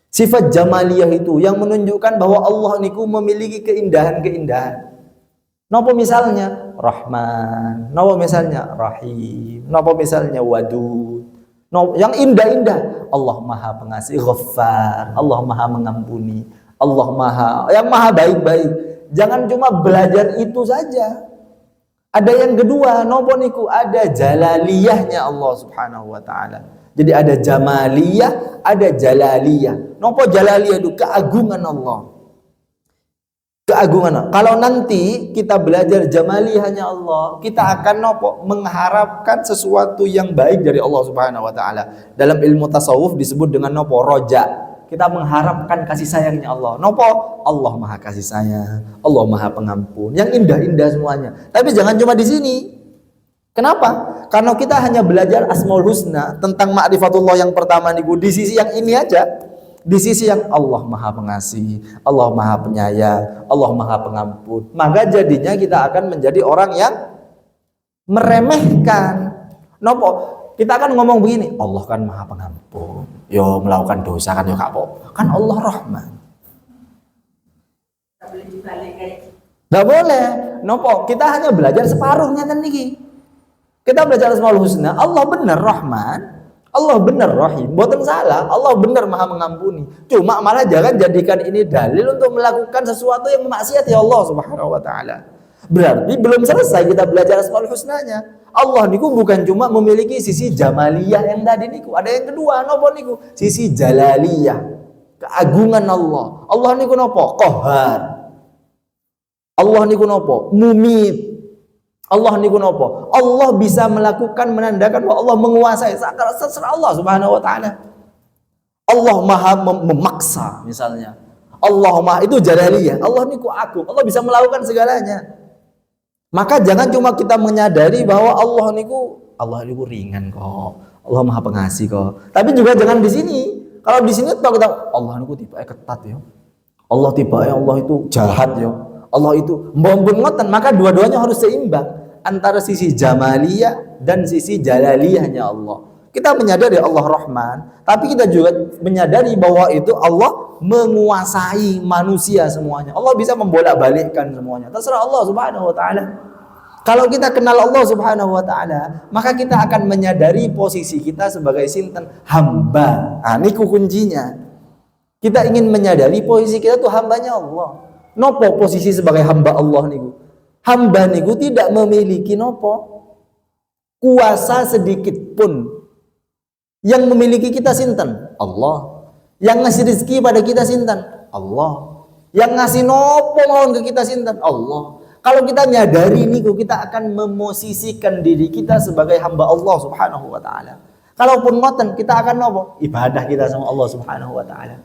S1: Sifat jamaliyah itu yang menunjukkan bahwa Allah niku memiliki keindahan-keindahan. Napa misalnya Rahman, napa misalnya Rahim, napa misalnya Wadud. Yang indah-indah, Allah Maha Pengasih, Ghaffar, Allah Maha Mengampuni, Allah yang Maha baik-baik. Jangan cuma belajar itu saja. Ada yang kedua, nopo niku ada jalaliyahnya Allah Subhanahu wa taala. Jadi ada jamaliyah, ada jalaliyah. Nopo jalaliyah itu keagungan Allah. Keagungan Allah. Kalau nanti kita belajar jamaliyahnya Allah, kita akan nopo mengharapkan sesuatu yang baik dari Allah Subhanahu wa taala. Dalam ilmu tasawuf disebut dengan nopo roja. Kita mengharapkan kasih sayangnya Allah. Nopo? Allah Maha Kasih Sayang, Allah Maha Pengampun. Yang indah-indah semuanya. Tapi jangan cuma di sini. Kenapa? Karena kita hanya belajar Asmaul Husna tentang ma'rifatullah yang pertama niku di sisi yang ini aja. Di sisi yang Allah Maha Pengasih, Allah Maha Penyayang, Allah Maha Pengampun. Maka jadinya kita akan menjadi orang yang meremehkan. Nopo? Kita akan ngomong begini, Allah kan Maha Pengampun. Yo melakukan dosa kan yo kapok. Kan Allah Rahman. Nggak boleh. Nopo, kita hanya belajar separuhnya kan niki. Kita belajar Asmaul Husna, Allah benar Rahman, Allah benar Rahim. Boten salah, Allah benar Maha Mengampuni. Cuma malah jangan jadikan ini dalil untuk melakukan sesuatu yang memaksiati Allah Subhanahu wa taala. Berarti belum selesai kita belajar Asmaul Husnanya. Allah niku bukan cuma memiliki sisi jamaliyah yang tadi niku, ada yang kedua nopo niku, sisi jalaliyah, keagungan Allah. Allah niku nopo? Qahar. Allah niku nopo? Mumit. Allah niku nopo? Allah bisa melakukan, menandakan bahwa Allah menguasai secara Allah Subhanahu wa taala. Allah Maha memaksa misalnya. Allah Maha, itu jalaliyah. Allah niku agung. Allah bisa melakukan segalanya. Maka jangan cuma kita menyadari bahwa Allah niku ringan kok. Allah Maha Pengasih kok. Tapi juga jangan di sini. Kalau di sini kita Allah niku tipe ketat ya. Allah tipe Allah itu jahat ya. Allah itu mbon ngoten, maka dua-duanya harus seimbang antara sisi jamaliyah dan sisi jalaliyahnya Allah. Kita menyadari Allah Rahman, tapi kita juga menyadari bahwa itu Allah menguasai manusia semuanya. Allah bisa membolak-balikkan semuanya. Terserah Allah Subhanahu wa taala. Kalau kita kenal Allah Subhanahu wa taala, maka kita akan menyadari posisi kita sebagai sinten hamba. Nah, ini kuncinya. Kita ingin menyadari posisi kita tuh hambanya Allah. Nopo posisi sebagai hamba Allah niku? Hamba niku tidak memiliki nopo kuasa sedikit pun. Yang memiliki kita sinten? Allah. Yang ngasih rezeki pada kita sinten? Allah. Yang ngasih nopo mawon ke kita sinten? Allah. Kalau kita nyadari niku, kita akan memosisikan diri kita sebagai hamba Allah Subhanahu wa taala. Kalaupun ngoten, kita akan nopo? Ibadah kita sama Allah Subhanahu wa taala.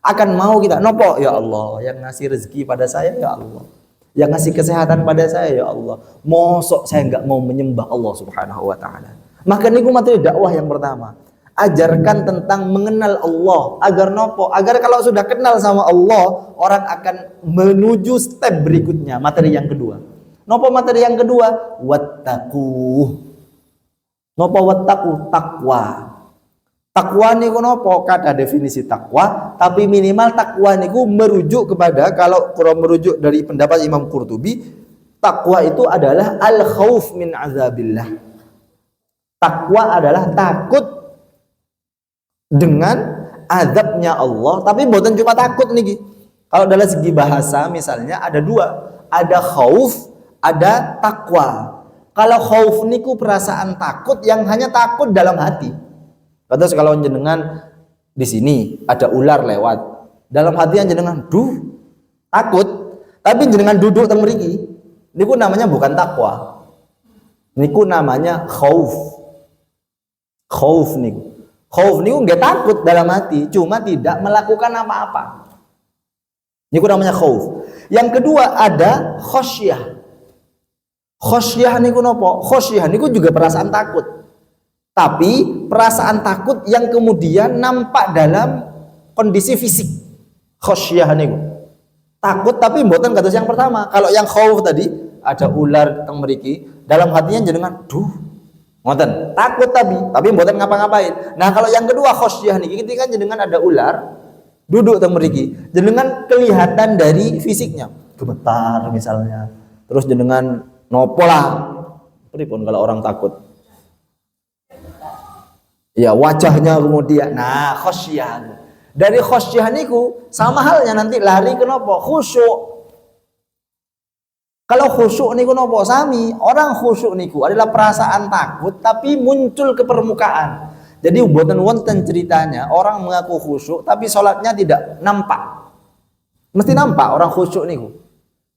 S1: Akan mau kita nopo, ya Allah, yang ngasih rezeki pada saya ya Allah. Yang ngasih kesehatan pada saya ya Allah. Mosok saya enggak mau menyembah Allah Subhanahu wa taala. Maka niku materi dakwah yang pertama. Ajarkan tentang mengenal Allah agar nopo, agar kalau sudah kenal sama Allah, orang akan menuju step berikutnya. Materi yang kedua. Nopo materi yang kedua? Wattaqu. Nopo wattaqu? Takwa. Takwa niku nopo? Kata definisi takwa, tapi minimal takwa niku merujuk kepada, kalau merujuk dari pendapat Imam Qurtubi, takwa itu adalah al-khauf min azabillah. Takwa adalah takut dengan azabnya Allah, tapi bukan cuma takut nih. Kalau dalam segi bahasa misalnya ada dua, ada khauf, ada takwa. Kalau khauf niku perasaan takut yang hanya takut dalam hati. Kata kalau jenengan di sini ada ular lewat, dalam hati jenengan takut, tapi jenengan duduk teng mriki, niku namanya bukan takwa. Niku namanya khauf. Khauf niku. Khauf niku nggak takut dalam hati, cuma tidak melakukan apa-apa. Niku namanya khauf. Yang kedua ada khosyah. Khosyah niku nopo? Khosyah niku juga perasaan takut. Tapi perasaan takut yang kemudian nampak dalam kondisi fisik. Khosyah niku. Takut tapi mboten kados yang pertama. Kalau yang khauf tadi ada ular teng mriki, dalam hatinya jenengan ngoten, takut tapi mboten ngapa-ngapain. Nah, kalau yang kedua khosyah niki ketika jenengan ada ular duduk teng mriki, jenengan kelihatan dari fisiknya, gemetar misalnya. Terus jenengan nopo lah. Pripun kalau orang takut? Ya, wajahnya kemudian. Nah, khosyah. Dari khosyah niku sama halnya nanti lari ke nopo? Khusyuk. Kalau khusyuk niku nopo sami, orang khusyuk niku adalah perasaan takut tapi muncul ke permukaan. Jadi mboten wonten ceritanya orang mengaku khusyuk tapi sholatnya tidak nampak. Mesti nampak orang khusyuk niku.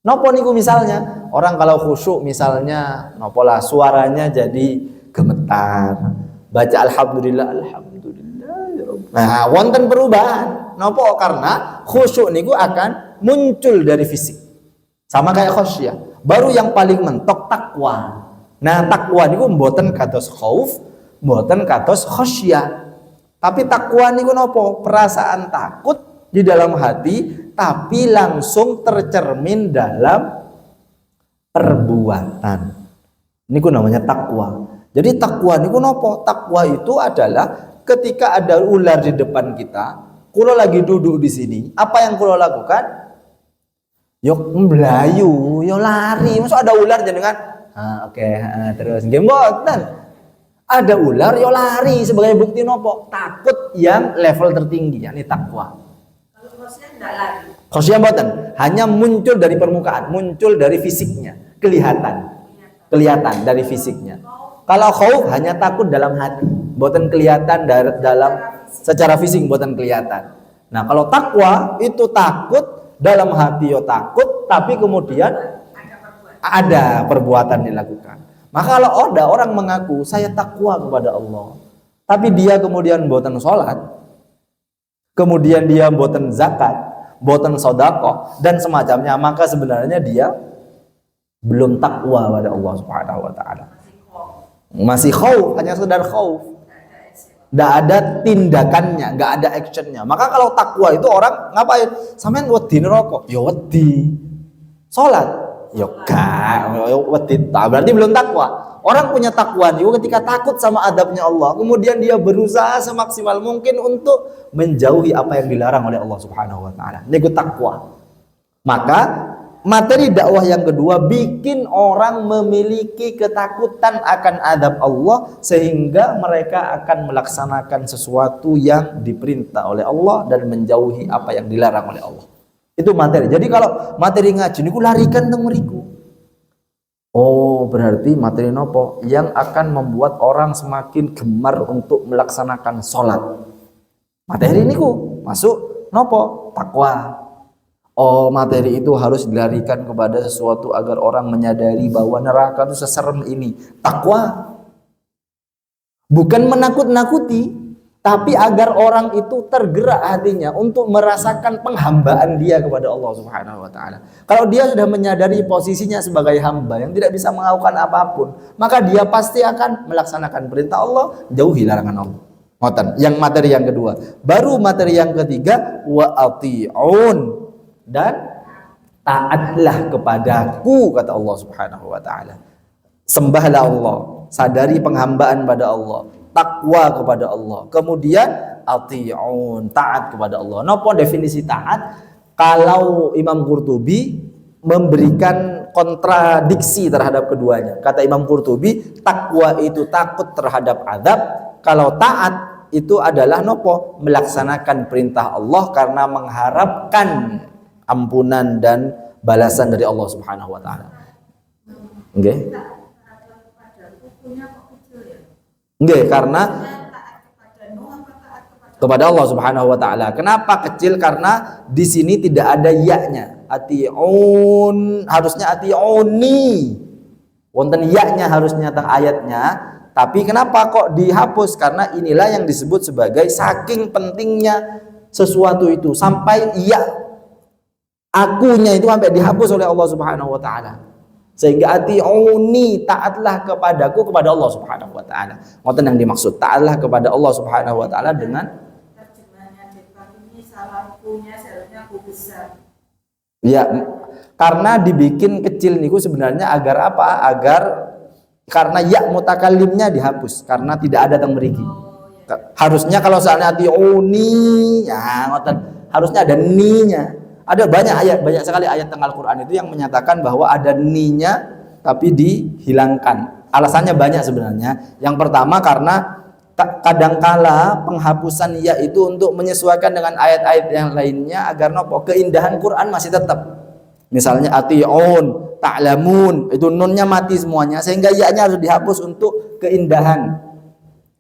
S1: Nopo niku misalnya, orang kalau khusyuk misalnya nopo lah suaranya jadi gemetar. Baca alhamdulillah ya Rabb. Nah, wonten perubahan. Nopo karena khusyuk niku akan muncul dari fisik. Sama kayak khosyah. Baru yang paling mentok takwa. Nah, takwa niku mboten kados khauf, mboten kados khosyah. Tapi takwa niku nopo? Perasaan takut di dalam hati tapi langsung tercermin dalam perbuatan. Niku namanya takwa. Jadi takwa niku nopo? Takwa itu adalah ketika ada ular di depan kita, kulo lagi duduk di sini, apa yang kulo lakukan? Yo melayu, yo lari. Masuk ada ular jenengan. Terus nggih mboten. Ada ular yo lari sebagai bukti nopo? Takut yang level tertinggi, yakni takwa. Kalau khosyah enggak lari. Khosyah mboten, hanya muncul dari permukaan, muncul dari fisiknya, kelihatan dari fisiknya. Kalau khauf hanya takut dalam hati, mboten kelihatan dalam secara fisik, mboten kelihatan. Nah, kalau takwa itu takut dalam hati yo takut, tapi kemudian ada perbuatan dilakukan. Maka kalau ada orang mengaku saya takwa kepada Allah, tapi dia kemudian mboten sholat, kemudian dia mboten zakat, mboten sedekah dan semacamnya, maka sebenarnya dia belum takwa pada Allah Subhanahu wa taala. Masih khauf, hanya sekedar khauf. Nggak ada tindakannya, nggak ada actionnya. Maka kalau takwa itu orang ngapain? Sampean wedi neraka, ya wedi. Salat, ya gak, wedi. Berarti belum takwa. Orang punya takwa itu ketika takut sama adabnya Allah, kemudian dia berusaha semaksimal mungkin untuk menjauhi apa yang dilarang oleh Allah Subhanahu wa taala. Itu takwa. Maka materi dakwah yang kedua bikin orang memiliki ketakutan akan adab Allah sehingga mereka akan melaksanakan sesuatu yang diperintah oleh Allah dan menjauhi apa yang dilarang oleh Allah. Itu materi. Jadi kalau materi ngaji niku larikan teng mriku. Oh, berarti materi nopo yang akan membuat orang semakin gemar untuk melaksanakan sholat. Materi niku masuk nopo? Takwa. Oh, materi itu harus dilarikan kepada sesuatu agar orang menyadari bahwa neraka itu seserem ini. Takwa. Bukan menakut-nakuti, tapi agar orang itu tergerak hatinya untuk merasakan penghambaan dia kepada Allah Subhanahu wa taala. Kalau dia sudah menyadari posisinya sebagai hamba yang tidak bisa melakukan apapun, maka dia pasti akan melaksanakan perintah Allah, jauhi larangan Allah. Ngoten. Yang materi yang kedua. Baru materi yang ketiga, wa ati'un. Dan taatlah kepadaku, kata Allah Subhanahu wa taala. Sembahlah Allah, sadari penghambaan pada Allah, takwa kepada Allah. Kemudian ati'un, taat kepada Allah. Napa definisi taat? Kalau Imam Qurtubi memberikan kontradiksi terhadap keduanya. Kata Imam Qurtubi, takwa itu takut terhadap azab, kalau taat itu adalah nopo, melaksanakan perintah Allah karena mengharapkan ampunan dan balasan dari Allah Subhanahu wa taala. Nggih. Nggih, karena kepada Allah Subhanahu wa taala. Kenapa kecil? Karena di sini tidak ada ya-nya. Ati'un, harusnya ati'uni. Wonten ya-nya harusnya teng ayatnya, tapi kenapa kok dihapus? Karena inilah yang disebut sebagai saking pentingnya sesuatu itu sampai ya akunya itu sampai dihapus oleh Allah Subhanahu wa taala. Sehingga ati'uni, taatlah kepadaku, kepada Allah Subhanahu wa taala. Ngoten yang dimaksud, taatlah kepada Allah Subhanahu wa taala dengan ya, karena dibikin kecil niku sebenarnya agar apa? Agar karena ya mutakallimnya dihapus karena tidak ada teng mriki. Harusnya kalau seandainya ati'uni, ya ngoten, harusnya ada ni-nya. Ada banyak sekali ayat teng Al-Qur'an itu yang menyatakan bahwa ada ni-nya tapi dihilangkan. Alasannya banyak sebenarnya. Yang pertama karena kadangkala penghapusan ya itu untuk menyesuaikan dengan ayat-ayat yang lainnya agar nopo, keindahan Quran masih tetap. Misalnya ati'un, ta'lamun, itu nunnya mati semuanya sehingga ya-nya harus dihapus untuk keindahan.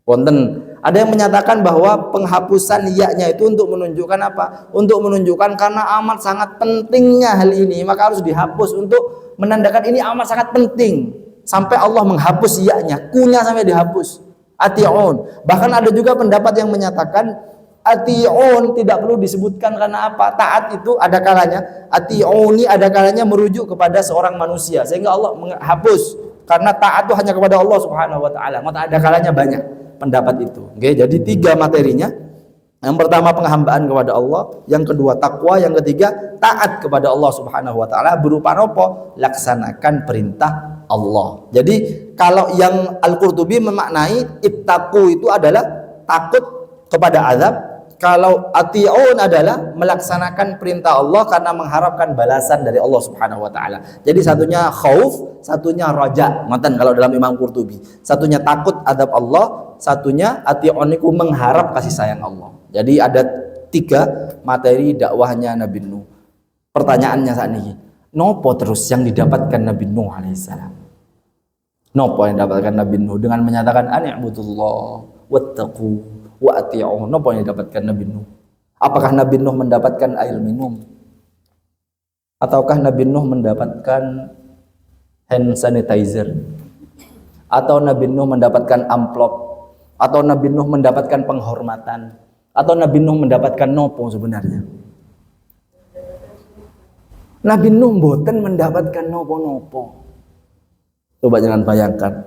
S1: Wonten ada yang menyatakan bahwa penghapusan ya-nya itu untuk menunjukkan apa? Untuk menunjukkan karena amat sangat pentingnya hal ini, maka harus dihapus untuk menandakan ini amat sangat penting. Sampai Allah menghapus ya-nya, kunya sampai dihapus. Ati'un. Bahkan ada juga pendapat yang menyatakan ati'un tidak perlu disebutkan karena apa? Taat itu ada kalanya, ati'uni ada kalanya merujuk kepada seorang manusia sehingga Allah menghapus karena taat itu hanya kepada Allah Subhanahu wa taala. Maka ada kalanya banyak pendapat itu. Oke, jadi 3 materinya. Yang pertama penghambaan kepada Allah, yang kedua takwa, yang ketiga taat kepada Allah Subhanahu wa taala berupa nopo? Laksanakan perintah Allah. Jadi kalau yang Al-Qurtubi memaknai ittaqu itu adalah takut kepada azab, kalau ati'un adalah melaksanakan perintah Allah karena mengharapkan balasan dari Allah Subhanahu wa taala. Jadi satunya khauf, satunya raja. Ngoten kalau dalam Imam Qurtubi. Satunya takut azab Allah, satunya ati'un itu mengharap kasih sayang Allah. Jadi ada 3 materi dakwahnya Nabi Nuh. Pertanyaannya saat ini, nopo terus yang didapatkan Nabi Nuh alaihissalam? Nopo yang didapatkan Nabi Nuh dengan menyatakan ani'budullah wattaqu wa ati'u? Nopo yang didapatkan Nabi Nuh? Apakah Nabi Nuh mendapatkan air minum? Ataukah Nabi Nuh mendapatkan hand sanitizer? Atau Nabi Nuh mendapatkan amplop? Atau Nabi Nuh mendapatkan penghormatan? Atau Nabi Nuh mendapatkan nopo sebenarnya? Nabi Nuh mboten mendapatkan nopo-nopo. Coba jangan bayangkan.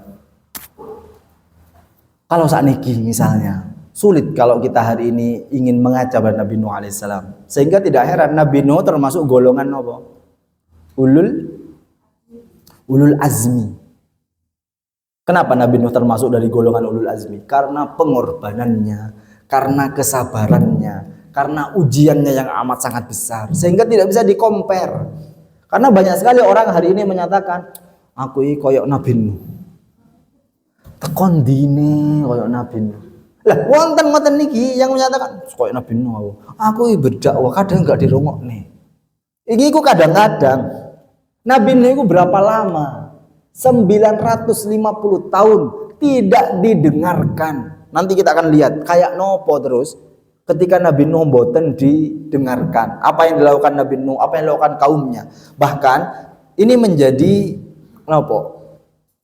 S1: Kalau saat niki misalnya, sulit kalau kita hari ini ingin mengaca pada Nabi Nuh alaihissalam. Sehingga tidak heran Nabi Nuh termasuk golongan nopo? Ulul azmi. Kenapa Nabi Nuh termasuk dari golongan ulul azmi? Karena pengorbanannya, karena kesabarannya, karena ujiannya yang amat sangat besar, sehingga tidak bisa di-compare. Karena banyak sekali orang hari ini menyatakan, aku ini koyok Nabi Nuh, tekon dine koyok Nabi Nuh. Lah wonten niki yang menyatakan koyok Nabi Nuh, aku ini berdakwah kadang nggak dirungok nih. Ini ku kadang-kadang Nabi Nuh itu berapa lama? 950 tahun tidak didengarkan. Nanti kita akan lihat kayak nopo terus ketika Nabi Nuh mboten didengarkan. Apa yang dilakukan Nabi Nuh, apa yang dilakukan kaumnya. Bahkan ini menjadi nopo?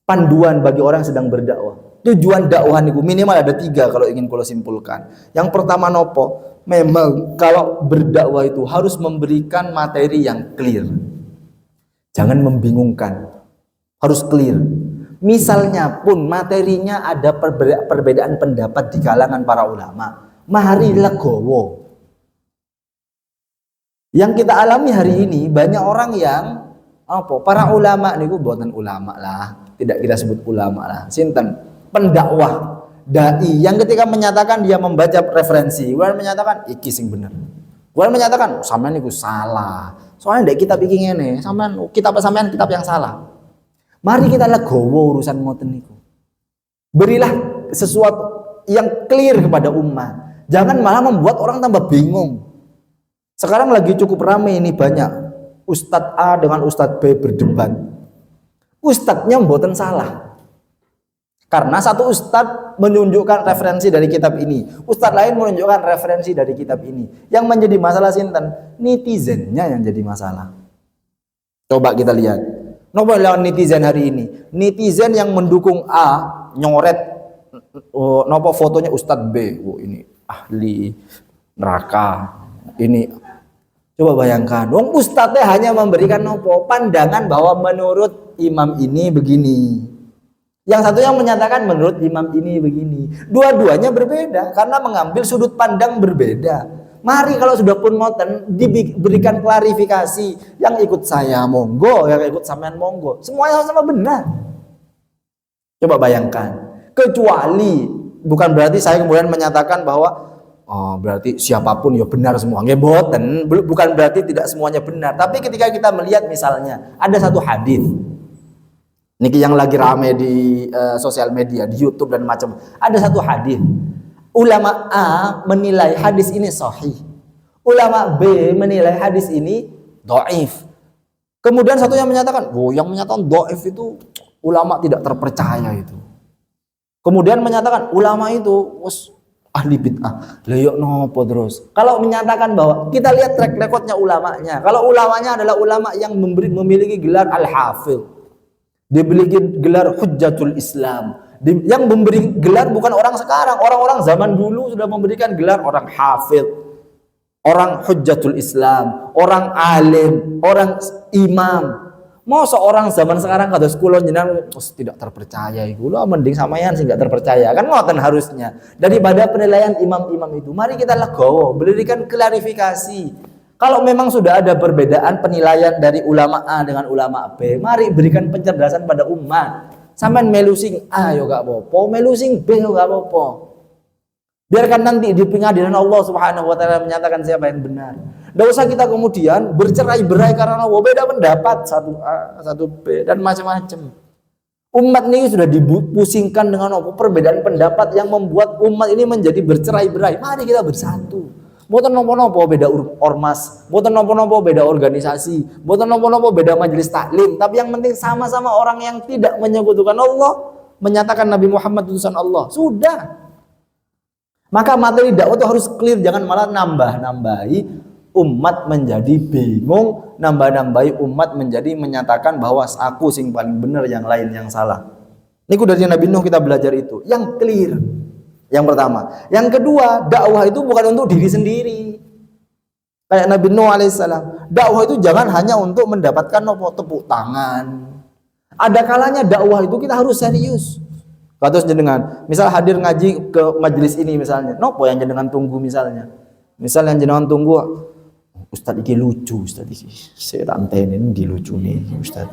S1: Panduan bagi orang yang sedang berdakwah. Tujuan dakwah niku minimal ada 3 kalau ingin kula simpulkan. Yang pertama nopo? Memang kalau berdakwah itu harus memberikan materi yang clear. Jangan membingungkan. Harus clear. Misalnya pun materinya ada perbedaan pendapat di kalangan para ulama, mari legowo. Yang kita alami hari ini banyak orang yang para ulama niku buatan ulama lah, tidak kita sebut ulama lah. Sinten? Pendakwah, dai yang ketika menyatakan dia membaca referensi, kemudian menyatakan iki sing bener. Bukan menyatakan sampean niku salah. Soalnya ndek kitab iki ngene, sampean kitab yang salah. Mari kita legowo urusan ngoten niku. Berilah sesuatu yang clear kepada umat. Jangan malah membuat orang tambah bingung. Sekarang lagi cukup ramai ini, banyak Ustadz A dengan Ustadz B berdebat. Ustadznya mboten salah. Karena satu ustadz menunjukkan referensi dari kitab ini, ustadz lain menunjukkan referensi dari kitab ini. Yang menjadi masalah sinten? Netizennya yang jadi masalah. Coba kita lihat. Nopo lawan netizen hari ini. Netizen yang mendukung A nyoret nopo fotonya ustadz B. Oh, ini ahli neraka. Ini coba bayangkan. Wong ustadznya hanya memberikan nopo pandangan bahwa menurut imam ini begini. Yang satu yang menyatakan menurut imam ini begini. Dua-duanya berbeda karena mengambil sudut pandang berbeda. Mari kalau sudah pun ngoten diberikan klarifikasi. Yang ikut saya monggo, yang ikut sampean monggo. Semuanya sama benar. Coba bayangkan. Kecuali bukan berarti saya kemudian menyatakan bahwa oh, berarti siapapun ya benar semua. Nggih mboten, bukan berarti tidak semuanya benar. Tapi ketika kita melihat misalnya ada satu hadis niki yang lagi rame di sosial media, di YouTube dan macam. Ada satu hadis. Ulama A menilai hadis ini sahih. Ulama B menilai hadis ini dhaif. Kemudian satu yang menyatakan, "Oh, yang menyatakan dhaif itu ulama tidak terpercaya itu." Kemudian menyatakan ulama itu ahli bid'ah. Lah yo nopo terus? Kalau menyatakan bahwa kita lihat track recordnya ulamanya. Kalau ulamanya adalah ulama yang memiliki gelar al-hafidh. Diberi gelar Hujjatul Islam. Yang memberi gelar bukan orang sekarang, orang-orang zaman dulu sudah memberikan gelar orang hafidh, orang Hujjatul Islam, orang alim, orang imam. Mau seorang zaman sekarang kados kula jenengan tidak terpercaya iku. Lho mending sampean sing enggak terpercaya. Kan ngoten harusnya. Daripada penilaian imam-imam itu, mari kita legowo, berikan klarifikasi. Kalau memang sudah ada perbedaan penilaian dari ulama A dengan ulama B, mari berikan pencerdasan pada umat. Sampean melu sing A yo gak apa-apa, melu sing B yo gak apa-apa. Biarkan nanti di pengadilan Allah Subhanahu wa taala menyatakan siapa yang benar. Enggak usah kita kemudian bercerai-berai karena beda pendapat, satu A, satu B dan macam-macam. Umat ini sudah dipusingkan dengan apa? Perbedaan pendapat yang membuat umat ini menjadi bercerai-berai. Mari kita bersatu. Mboten nopo-nopo beda ormas, mboten nopo-nopo beda organisasi, mboten nopo-nopo beda majelis taklim, tapi yang penting sama-sama orang yang tidak menyekutukan Allah, menyatakan Nabi Muhammad utusan Allah. Sudah. Maka materi dakwah itu harus clear, jangan malah nambah-nambahi umat menjadi bingung, nambah-nambahi umat menjadi menyatakan bahwa aku sing paling benar, yang lain yang salah. Niku dari Nabi Nuh kita belajar itu, yang clear. Yang pertama. Yang kedua, dakwah itu bukan untuk diri sendiri. Kayak Nabi Nuh alaihissalam. Dakwah itu jangan hanya untuk mendapatkan tepuk tangan. Ada kalanya dakwah itu kita harus serius. Kados jenengan, misal hadir ngaji ke majelis ini misalnya. Nopo yang jenengan tunggu misalnya. Misal yang jenengan tunggu, Ustadz iki lucu, Ustadz iki. Saya tak antenin di lucu nih, Ustadz.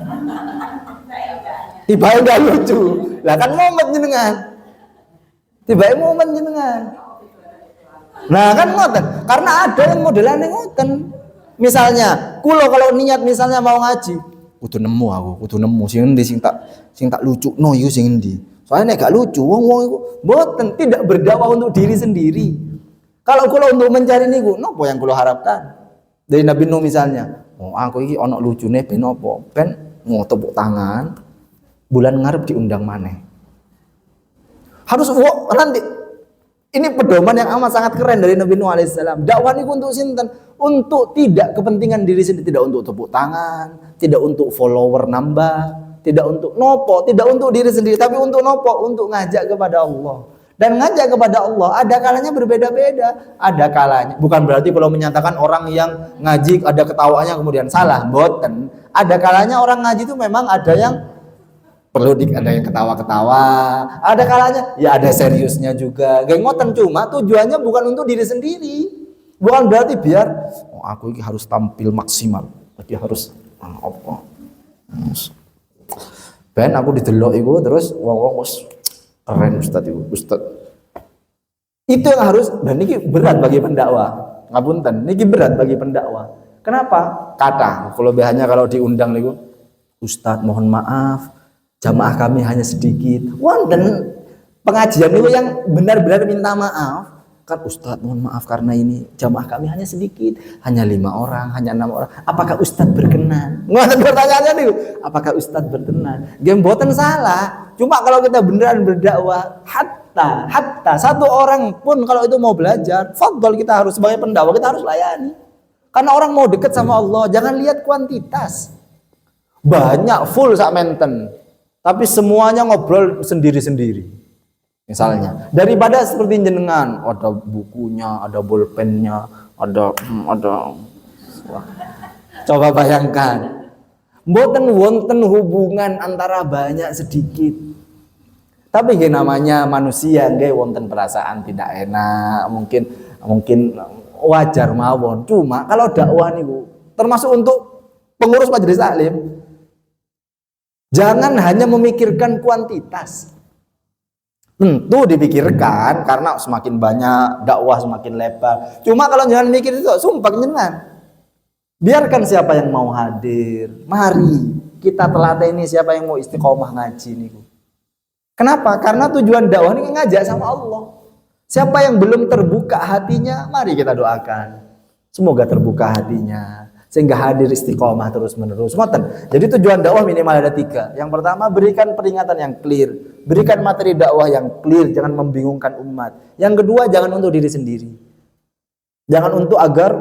S1: Tiba enggak lucu. Lah kan momen jenengan. Tiba-tiba momen jenengan. Nah kan ngoten, karena ada yang modelannya ngoten. Misalnya, kulo kalau niat misalnya mau ngaji, kudu nemu sing tak lucu no iku sing endi. Soalnya nek gak lucu wong-wong iku mboten tidak berdakwah untuk diri sendiri. Kalau kulo untuk mencari niku, nopo yang kulo harapkan? Dari Nabi Nuh misalnya, oh aku iki ono lucune ben opo? Ben mau tepuk tangan, bulan ngarep diundang maneh. Harus nanti ini pedoman yang amat sangat keren dari Nabi Nuh alaihissalam. Dakwah ini untuk sinten? Untuk tidak kepentingan diri sendiri, tidak untuk tepuk tangan, tidak untuk follower nambah, tidak untuk nopo, tidak untuk diri sendiri, tapi untuk nopo, untuk ngajak kepada Allah. Dan ngajak kepada Allah ada kalanya berbeda-beda. Ada kalanya, bukan berarti kalau menyatakan orang yang ngaji ada ketawanya kemudian salah, mboten. Ada kalanya orang ngaji itu memang ada yang perlu ada yang ketawa-ketawa, ada kalanya ya ada seriusnya juga. Gengoten cuma tujuannya bukan untuk diri sendiri. Bukan berarti biar aku ini harus tampil maksimal. Jadi harus apa? Ben aku didelok iku terus wong wis keren Ustaz iku, Ustaz. Itu yang harus, dan ini berat bagi pendakwah. ngapunten, niki berat bagi pendakwah. Kenapa? Kata kelebihannya kalau diundang niku, Ustadz mohon maaf, jamaah kami hanya sedikit. Wonten pengajian niku yang benar-benar minta maaf. Kan Ustadz mohon maaf karena ini jamaah kami hanya sedikit, hanya 5 orang, hanya 6 orang. Apakah Ustadz berkenan? Ngoten pertanyaannya nih, apakah Ustadz berkenan? Game boten salah. Cuma kalau kita beneran berdakwah, hatta satu orang pun kalau itu mau belajar, fadhol kita harus sebagai pendakwah kita harus layani. Karena orang mau dekat sama Allah, jangan lihat kuantitas. Banyak full sak menten, tapi semuanya ngobrol sendiri-sendiri. Misalnya, daripada seperti jenengan, ada bukunya, ada bolpennya, ada. Wah. Coba bayangkan, mboten wonten hubungan antara banyak sedikit. Tapi nggih namanya manusia, nggih wonten perasaan tidak enak, mungkin wajar mawon. Cuma kalau dakwah niku, termasuk untuk pengurus majelis taklim, jangan hanya memikirkan kuantitas. Tentu dipikirkan karena semakin banyak dakwah semakin lebar. Cuma kalau jangan mikir itu, sumpah jenengan. Biarkan siapa yang mau hadir. Mari kita telateni siapa yang mau istiqomah ngaji niku. Kenapa? Karena tujuan dakwah ini ngajak sama Allah. Siapa yang belum terbuka hatinya, mari kita doakan. Semoga terbuka hatinya sehingga hadir istiqomah terus menerus. Jadi tujuan dakwah minimal ada 3. Yang pertama, berikan peringatan yang clear, berikan materi dakwah yang clear, jangan membingungkan umat. Yang kedua, jangan untuk diri sendiri, jangan untuk agar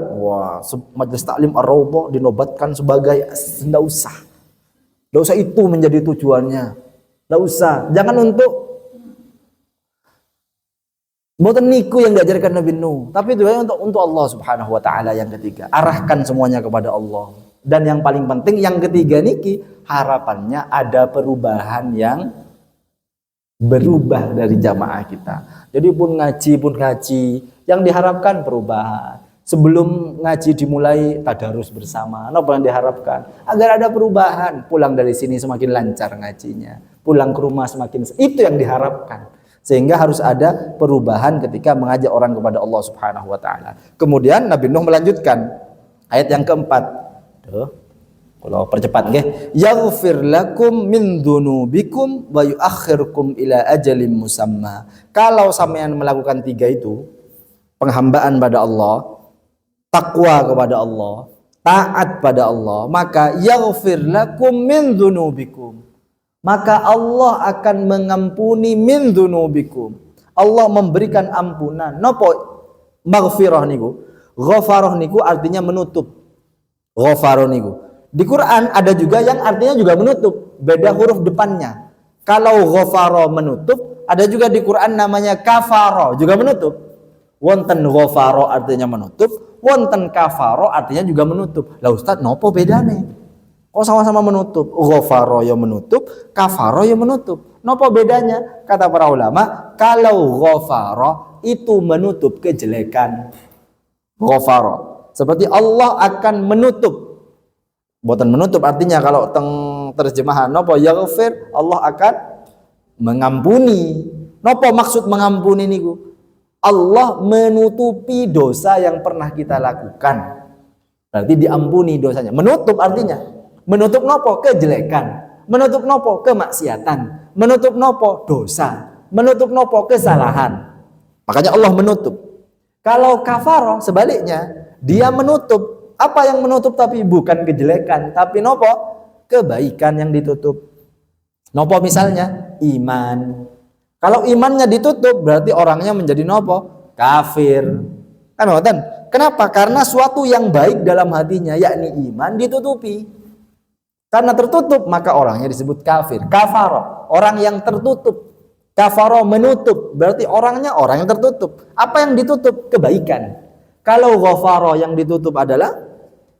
S1: majelis taklim ar-raudhah dinobatkan sebagai, tidak usah itu menjadi tujuannya, tidak usah. Jangan untuk mboten niku yang diajarkan Nabi Nuh, tapi itu untuk Allah Subhanahu wa taala. Yang ketiga, arahkan semuanya kepada Allah. Dan yang paling penting yang ketiga niki, harapannya ada perubahan yang berubah dari jamaah kita. Jadi pun ngaji, yang diharapkan perubahan. Sebelum ngaji dimulai tadarus bersama. Apa yang diharapkan? Agar ada perubahan. Pulang dari sini semakin lancar ngajinya. Pulang ke rumah semakin, itu yang diharapkan. Sehingga harus ada perubahan ketika mengajak orang kepada Allah Subhanahu wa taala. Kemudian Nabi Nuh melanjutkan ayat yang keempat. Kalau percepat nggih, yaghfir lakum min dzunubikum wa yuakhirukum ila ajalin musamma. Kalau sampean melakukan 3 itu, penghambaan pada Allah, takwa kepada Allah, taat pada Allah, maka yaghfir lakum min dzunubikum. Maka Allah akan mengampuni min dzunubikum. Allah memberikan ampunan. Napa maghfirah niku? Ghafarah niku artinya menutup. Ghafarah niku. Di Quran ada juga yang artinya juga menutup, beda huruf depannya. Kalau ghafara menutup, ada juga di Quran namanya kafara, juga menutup. Wonten ghafara artinya menutup, wonten kafara artinya juga menutup. Lah Ustaz, nopo bedane? Oh, sama-sama menutup. Ghafara ya menutup, kafara ya menutup. Nopo bedanya? Kata para ulama, kalau ghafara itu menutup kejelekan. Ghafara, seperti Allah akan menutup. Boten menutup artinya kalau terjemahan nopo yaghfir, Allah akan mengampuni. Nopo maksud mengampuni niku? Allah menutupi dosa yang pernah kita lakukan. Berarti diampuni dosanya. Menutup artinya menutup nopo? Kejelekan. Menutup nopo? Kemaksiatan. Menutup nopo? Dosa. Menutup nopo? Kesalahan. Makanya Allah menutup. Kalau kafara sebaliknya, dia menutup. Apa yang menutup? Tapi bukan kejelekan, tapi nopo? Kebaikan yang ditutup. Nopo misalnya iman. Kalau imannya ditutup, berarti orangnya menjadi nopo? Kafir. Kan ngoten? Kenapa? Karena suatu yang baik dalam hatinya, yakni iman, ditutupi. Karena tertutup, maka orangnya disebut kafir. Kafaro, orang yang tertutup. Kafaro menutup, berarti orangnya orang yang tertutup. Apa yang ditutup? Kebaikan. Kalau ghafaro yang ditutup adalah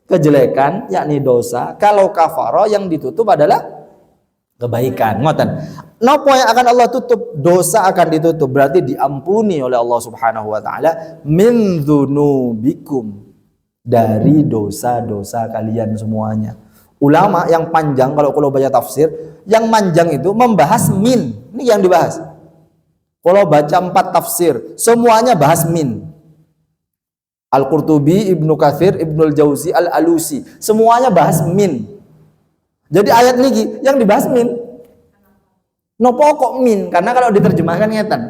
S1: kejelekan, yakni dosa. Kalau kafaro yang ditutup adalah kebaikan. Ngoten. Napa yang akan Allah tutup? Dosa akan ditutup, berarti diampuni oleh Allah Subhanahu wa taala min dzunubikum, dari dosa-dosa kalian semuanya. Ulama yang panjang, kalau baca tafsir, yang panjang itu membahas min. Ini yang dibahas. Kalau baca 4 tafsir, semuanya bahas min. Al-Qurtubi, Ibnu Katsir, Ibnul Jauzi, Al-Alusi, semuanya bahas min. Jadi ayat niki yang dibahas min. Nopo kok min? Karena kalau diterjemahkan ngeten.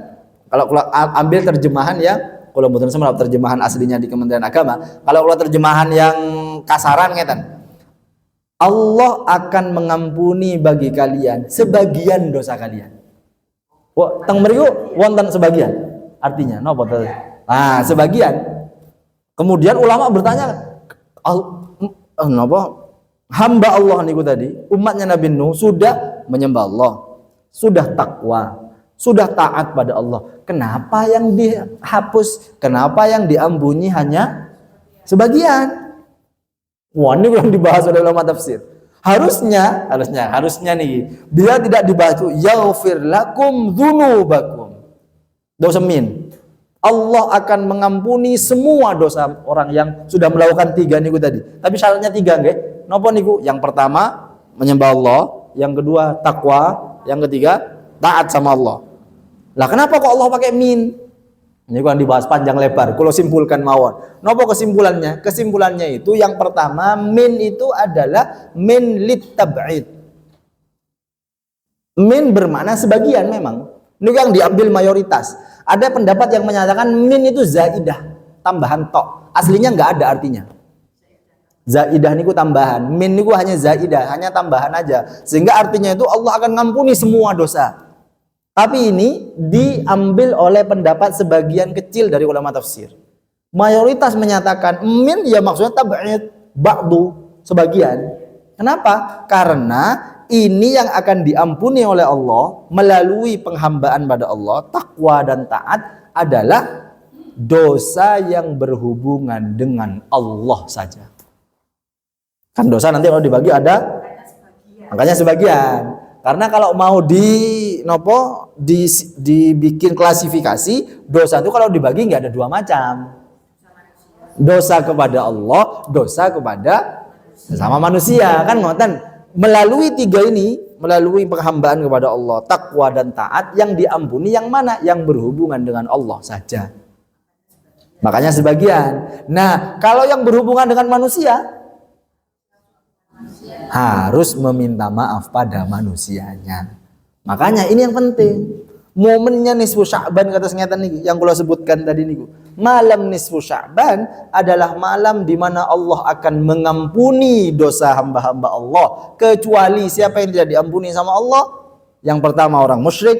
S1: Kalau ambil terjemahan yang kalau mboten sama terjemahan aslinya di Kementerian Agama, kalau terjemahan yang kasaran ngeten. Allah akan mengampuni bagi kalian sebagian dosa kalian. Wah, teng mriku wonten sebagian. Artinya napa tadi? Ah, sebagian. Kemudian ulama bertanya, napa? Hamba Allah niku tadi, umatnya Nabi Nuh sudah menyembah Allah, sudah takwa, sudah taat pada Allah. Kenapa yang dihapus? Kenapa yang diampuni hanya sebagian? Wah, ini yang dibahas oleh ulama tafsir. Harusnya nih, bila tidak dibahas itu yaghfir lakum dzunubakum. Dosa min. Allah akan mengampuni semua dosa orang yang sudah melakukan 3 niku tadi. Tapi syaratnya 3 nggih. Napa niku? Yang pertama menyembah Allah, yang kedua takwa, yang ketiga taat sama Allah. Lah kenapa kok Allah pakai min? Ini kan dibahas panjang lebar. Kalau simpulkan mawon. Napa kesimpulannya? Kesimpulannya itu yang pertama min itu adalah min litab'id. Min bermakna sebagian memang. Ini yang diambil mayoritas. Ada pendapat yang menyatakan min itu zaidah, tambahan tok. Aslinya nggak ada artinya. Zaidah niku tambahan, min niku hanya zaidah, hanya tambahan aja. Sehingga artinya itu Allah akan ngampuni semua dosa. Tapi ini diambil oleh pendapat sebagian kecil dari ulama tafsir. Mayoritas menyatakan min ya maksudnya tab'id, ba'du, sebagian. Kenapa? Karena ini yang akan diampuni oleh Allah melalui penghambaan pada Allah, takwa dan taat adalah dosa yang berhubungan dengan Allah saja. Kan dosa nanti kalau dibagi ada makanya sebagian. Karena kalau mau dibikin klasifikasi, dosa itu kalau dibagi nggak ada 2 macam. Dosa kepada Allah, dosa kepada sesama manusia, kan ngoten. Melalui 3 ini, melalui penghambaan kepada Allah, takwa dan taat, yang diampuni yang mana? Yang berhubungan dengan Allah saja. Makanya sebagian. Nah, kalau yang berhubungan dengan manusia harus meminta maaf pada manusianya. Makanya ini yang penting. Momennya nisfu Sya'ban kata ngeten niki yang kula sebutkan tadi niku. Malam nisfu Sya'ban adalah malam di mana Allah akan mengampuni dosa hamba-hamba Allah, kecuali siapa yang tidak diampuni sama Allah? Yang pertama orang musyrik,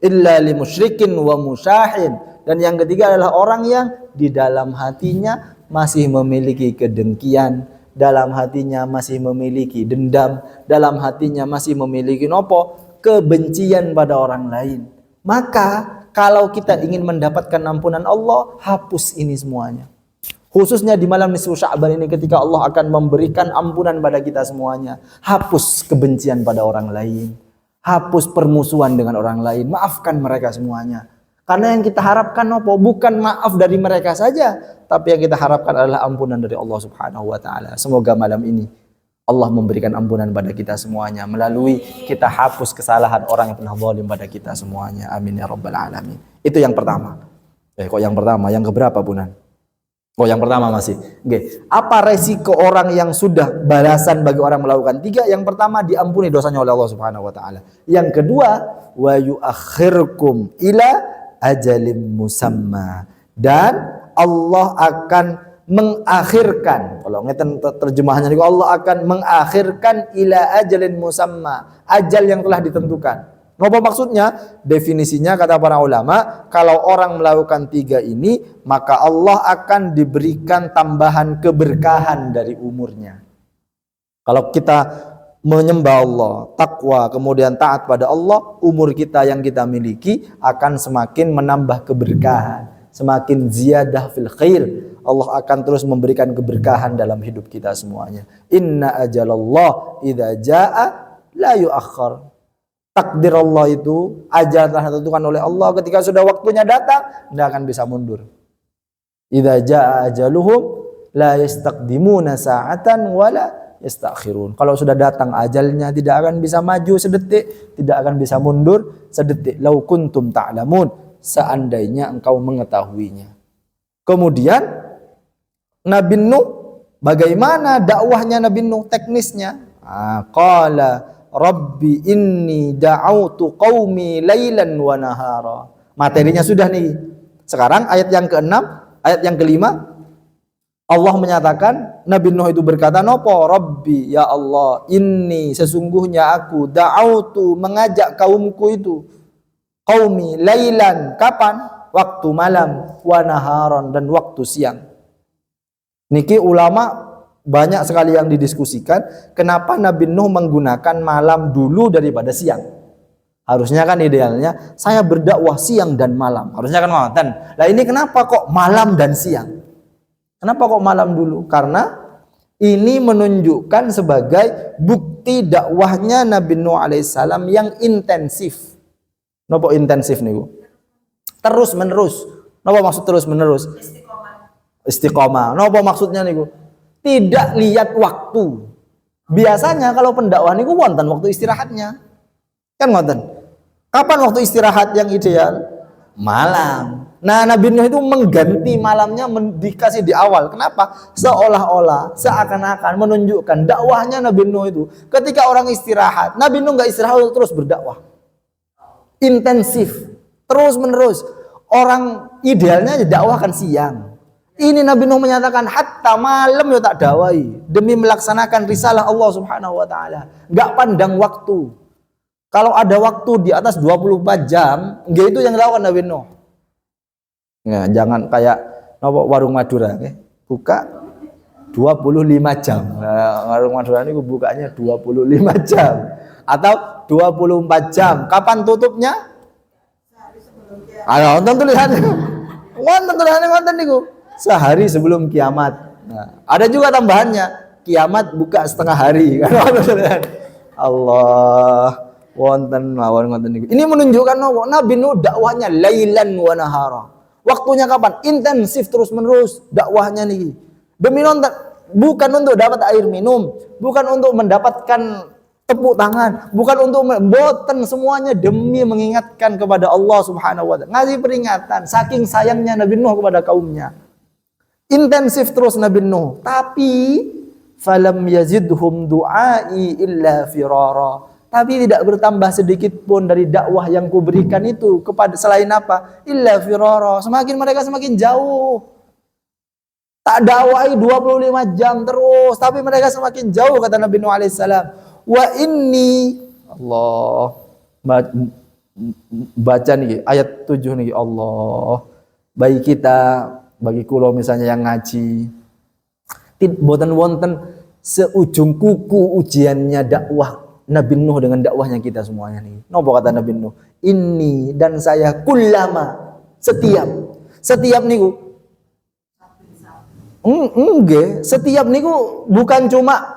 S1: illa li musyrikin wa musyahin, dan yang ketiga adalah orang yang di dalam hatinya masih memiliki kedengkian, dalam hatinya masih memiliki dendam, dalam hatinya masih memiliki kebencian pada orang lain. Maka kalau kita ingin mendapatkan ampunan Allah, hapus ini semuanya. Khususnya di malam nisfu Sya'ban ini ketika Allah akan memberikan ampunan pada kita semuanya. Hapus kebencian pada orang lain, hapus permusuhan dengan orang lain, maafkan mereka semuanya. Karena yang kita harapkan bukan maaf dari mereka saja, tapi yang kita harapkan adalah ampunan dari Allah Subhanahu wa taala. Semoga malam ini Allah memberikan ampunan pada kita semuanya melalui kita hapus kesalahan orang yang pernah zalim pada kita semuanya. Amin ya rabbal alamin. Itu yang pertama. Kok yang pertama? Yang keberapa, Bunan? Oh, yang pertama masih. Oke. Apa resiko orang yang sudah balasan bagi orang melakukan 3? Yang pertama, diampuni dosanya oleh Allah Subhanahu wa taala. Yang kedua, wa yuakhirkum ila ajalim musamma, dan Allah akan mengakhirkan, kalau ngeten terjemahannya niku, Allah akan mengakhirkan ila ajalin musamma, ajal yang telah ditentukan. Apa maksudnya? Definisinya kata para ulama, kalau orang melakukan 3 ini, maka Allah akan diberikan tambahan keberkahan dari umurnya. Kalau kita menyembah Allah, takwa, kemudian taat pada Allah, umur kita yang kita miliki akan semakin menambah keberkahan, semakin ziyadah fil khair. Allah akan terus memberikan keberkahan dalam hidup kita semuanya. Inna ajalallah idza jaa la yuakhkhar. Takdir Allah itu, ajal telah ditentukan oleh Allah, ketika sudah waktunya datang, tidak akan bisa mundur. Idza jaa ajaluhum la yastaqdimuna sa'atan wala yastakhirun. Kalau sudah datang ajalnya, tidak akan bisa maju sedetik, tidak akan bisa mundur sedetik. Lau kuntum ta'lamun, seandainya engkau mengetahuinya. Kemudian Nabi Nuh, bagaimana dakwahnya Nabi Nuh, teknisnya? Qala Rabbi inni da'autu qaumi lailan wa nahara. Materinya sudah nih. Sekarang ayat yang ke-6, ayat yang ke-5, Allah menyatakan Nabi Nuh itu berkata, nopo Rabbi, ya Allah, inni sesungguhnya aku da'autu mengajak kaumku itu, qaumi lailan, kapan? Waktu malam, wa naharon, dan waktu siang. Niki ulama banyak sekali yang didiskusikan, kenapa Nabi Nuh menggunakan malam dulu daripada siang. Harusnya kan idealnya saya berdakwah siang dan malam. Harusnya kan ngoten. Lah ini kenapa kok malam dan siang? Kenapa kok malam dulu? Karena ini menunjukkan sebagai bukti dakwahnya Nabi Nuh alaihissalam yang intensif. Napa intensif niku? Terus menerus. Napa maksud terus menerus? Istiqomah. Napa maksudnya niku? Tidak lihat waktu. Biasanya kalau pendakwah niku wonten waktu istirahatnya. Kan ngoten. Kapan waktu istirahat yang ideal? Malam. Nah, Nabi Nuh itu mengganti malamnya dikasih di awal. Kenapa? Seolah-olah, seakan-akan menunjukkan dakwahnya Nabi Nuh itu ketika orang istirahat, Nabi Nuh nggak istirahat terus berdakwah. Intensif, terus menerus. Orang idealnya dakwahkan siang. Ini Nabi Nuh menyatakan hatta malam ya tak dakwai demi melaksanakan risalah Allah Subhanahu wa taala. Enggak pandang waktu. Kalau ada waktu di atas 24 jam, enggak itu yang dilakukan Nabi Nuh. Nah, jangan kayak warung Madura, buka 25 jam. Nah, warung Madura ini bukanya 25 jam atau 24 jam. Kapan tutupnya? Ayo, nonton tulisannya. Wonten tulisannya wonten niku. Sehari sebelum kiamat. Nah, ada juga tambahannya, kiamat buka setengah hari. Allah, wonten mawon wonten niku. Ini menunjukkan Nabi Nuh dakwahnya lailan wa nahara. Waktunya kapan? Intensif terus menerus dakwahnya nih. Demi nonton, bukan untuk dapat air minum, bukan untuk mendapatkan tepuk tangan, bukan untuk boten, semuanya demi mengingatkan kepada Allah Subhanahu wa taala. Ngasih peringatan saking sayangnya Nabi Nuh kepada kaumnya. Intensif terus Nabi Nuh, tapi falam yazidhum du'ai illa firara. Tapi tidak bertambah sedikit pun dari dakwah yang kuberikan itu kepada selain apa? Illa firara. Semakin mereka semakin jauh. Tak dakwai 25 jam terus, tapi mereka semakin jauh kata Nabi Nuh alaihissalam. Wa inni Allah baca nih ayat 7 nih, Allah bagi kita, bagi kulo misalnya yang ngaji, boten wonten seujung kuku ujiannya dakwah Nabi Nuh dengan dakwahnya kita semuanya nih. Napa kata Nabi Nuh? Ini dan saya kullama, setiap niku. Setiap niku bukan cuma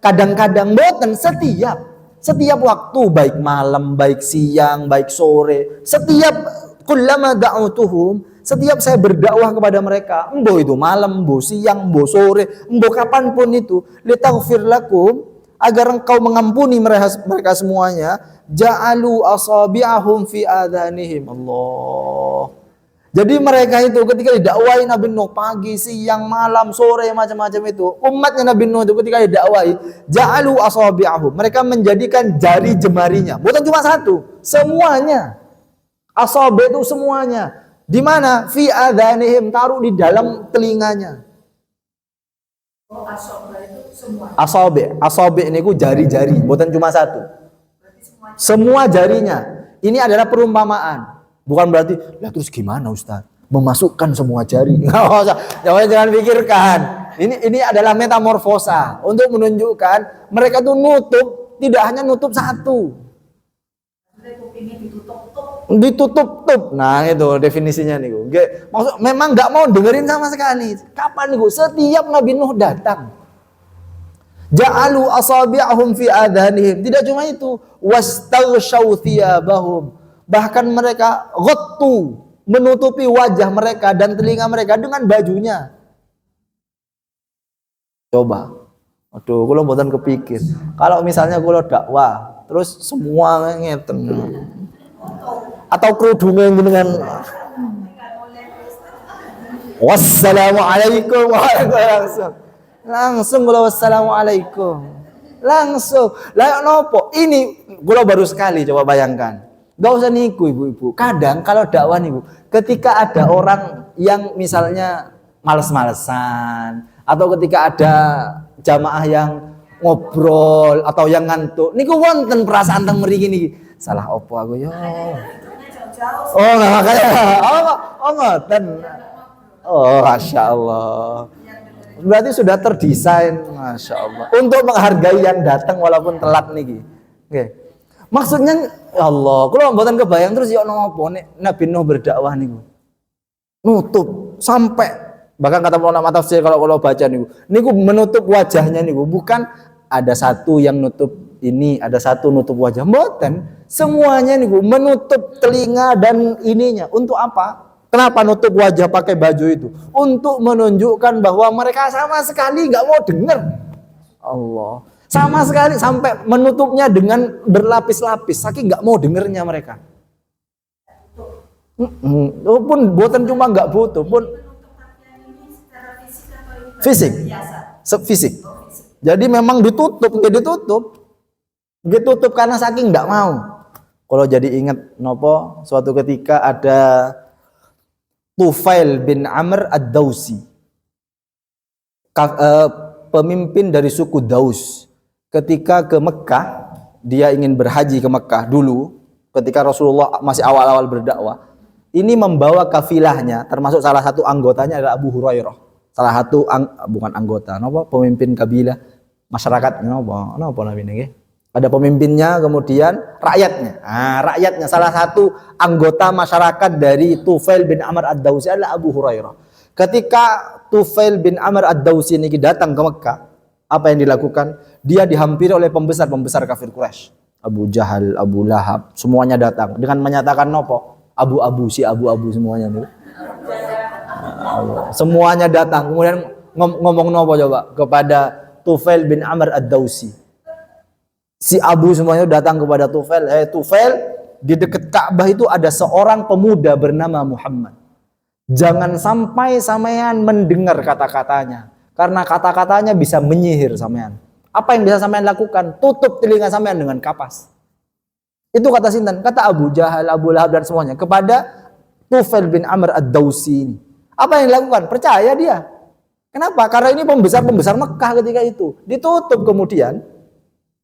S1: kadang-kadang, boten, setiap waktu, baik malam, baik siang, baik sore, setiap kullama da'utuhum, setiap saya berdakwah kepada mereka, embo itu malam, embo siang, embo sore, embo kapanpun itu, litaghfir lakum, agar engkau mengampuni mereka semuanya, ja'alu asabi'ahum fi adhanihim. Allah. Jadi mereka itu ketika didakwai Nabi Nuh pagi, siang, malam, sore, macam-macam itu, umatnya Nabi Nuh itu ketika didakwai, ja'alu asabi'ahum, mereka menjadikan jari jemarinya, bukan cuma satu, semuanya. Asabi itu semuanya. Di mana? Fi adhanihim, taruh di dalam telinganya. Oh, asabi itu semua. Asabi ini ku jari-jari, bukan cuma satu. Semua jarinya. Ini adalah perumpamaan. Bukan berarti, lah terus gimana Ustaz? Memasukkan semua jari. Jangan pikirkan. Ini adalah metamorfosa untuk menunjukkan mereka tuh nutup, tidak hanya nutup satu. Ditutup. Nah, itu definisinya nih. Maksud memang nggak mau dengerin sama sekali. Kapan nih? Setiap Nabi Nuh datang. Ja'alu asabi'ahum fi adhanihim. Tidak cuma itu, wastaghshaw thiyabahum. Bahkan mereka ghattu, menutupi wajah mereka dan telinga mereka dengan bajunya. Coba. Aduh, kula mboten kepikir. Kalau misalnya kula dakwah, terus semua ngeten. Atau kerudungnya dengan Wassalamualaikum. Langsung kalau wassalamualaikum. Langsung. Lah nopo? Ini gua baru sekali coba bayangkan. Gak usah niku ibu-ibu. Kadang kalau dakwah niku, ketika ada orang yang misalnya males-malesan atau ketika ada jamaah yang ngobrol atau yang ngantuk, niku wonten perasaan teng mriki niki. Salah opo aku yo. Oh, makanya. Ngoten. Oh, Masya Allah. Berarti sudah terdesain, Masya Allah, untuk menghargai yang datang walaupun telat niki. Oke. Maksudnya, ya Allah, kalau mboten kebayang terus ya nopo nek Nabi Nuh berdakwah niku. Nutup sampai bahkan kata ulama tafsir kalau baca niku menutup wajahnya niku, bukan ada satu yang nutup ini, ada satu nutup wajah, mboten. Semuanya niku menutup telinga dan ininya. Untuk apa? Kenapa nutup wajah pakai baju itu? Untuk menunjukkan bahwa mereka sama sekali nggak mau dengar. Allah. Sama sekali sampai menutupnya dengan berlapis-lapis. Saking nggak mau dengernya mereka. Pun buatan cuma nggak butuh pun fisik. Fisik. Jadi memang ditutup karena saking nggak mau. Kalau jadi ingat nopo, suatu ketika ada Tufail bin Amr ad-Dausi, pemimpin dari suku Daus. Ketika ke Mekah, dia ingin berhaji ke Mekah dulu, ketika Rasulullah masih awal-awal berdakwah. Ini membawa kafilahnya, termasuk salah satu anggotanya adalah Abu Hurairah. Salah satu bukan anggota, nopo, pemimpin kabilah masyarakat, nopo namanya? Ada pemimpinnya, kemudian rakyatnya. Rakyatnya salah satu anggota masyarakat dari Tufail bin Amr ad-Dausi adalah Abu Hurairah. Ketika Tufail bin Amr ad-Dausi ini datang ke Mekah, apa yang dilakukan? Dia dihampiri oleh pembesar kafir Quraisy. Abu Jahal, Abu Lahab, semuanya datang dengan menyatakan nopo? Abu-abu semuanya nih. Semuanya datang. Kemudian ngomong nopo coba kepada Tufail bin Amr ad-Dausi. Si Abu semuanya datang kepada Tufail. Tufail, di dekat Ka'bah itu ada seorang pemuda bernama Muhammad. Jangan sampai sampean mendengar kata-katanya, karena kata-katanya bisa menyihir sampean. Apa yang bisa sampean lakukan? Tutup telinga sampean dengan kapas. Itu kata sinten? Kata Abu Jahal, Abu Lahab dan semuanya kepada Tufail bin Amr ad-Dausi ini. Apa yang dilakukan? Percaya dia. Kenapa? Karena ini pembesar Mekah ketika itu. Ditutup kemudian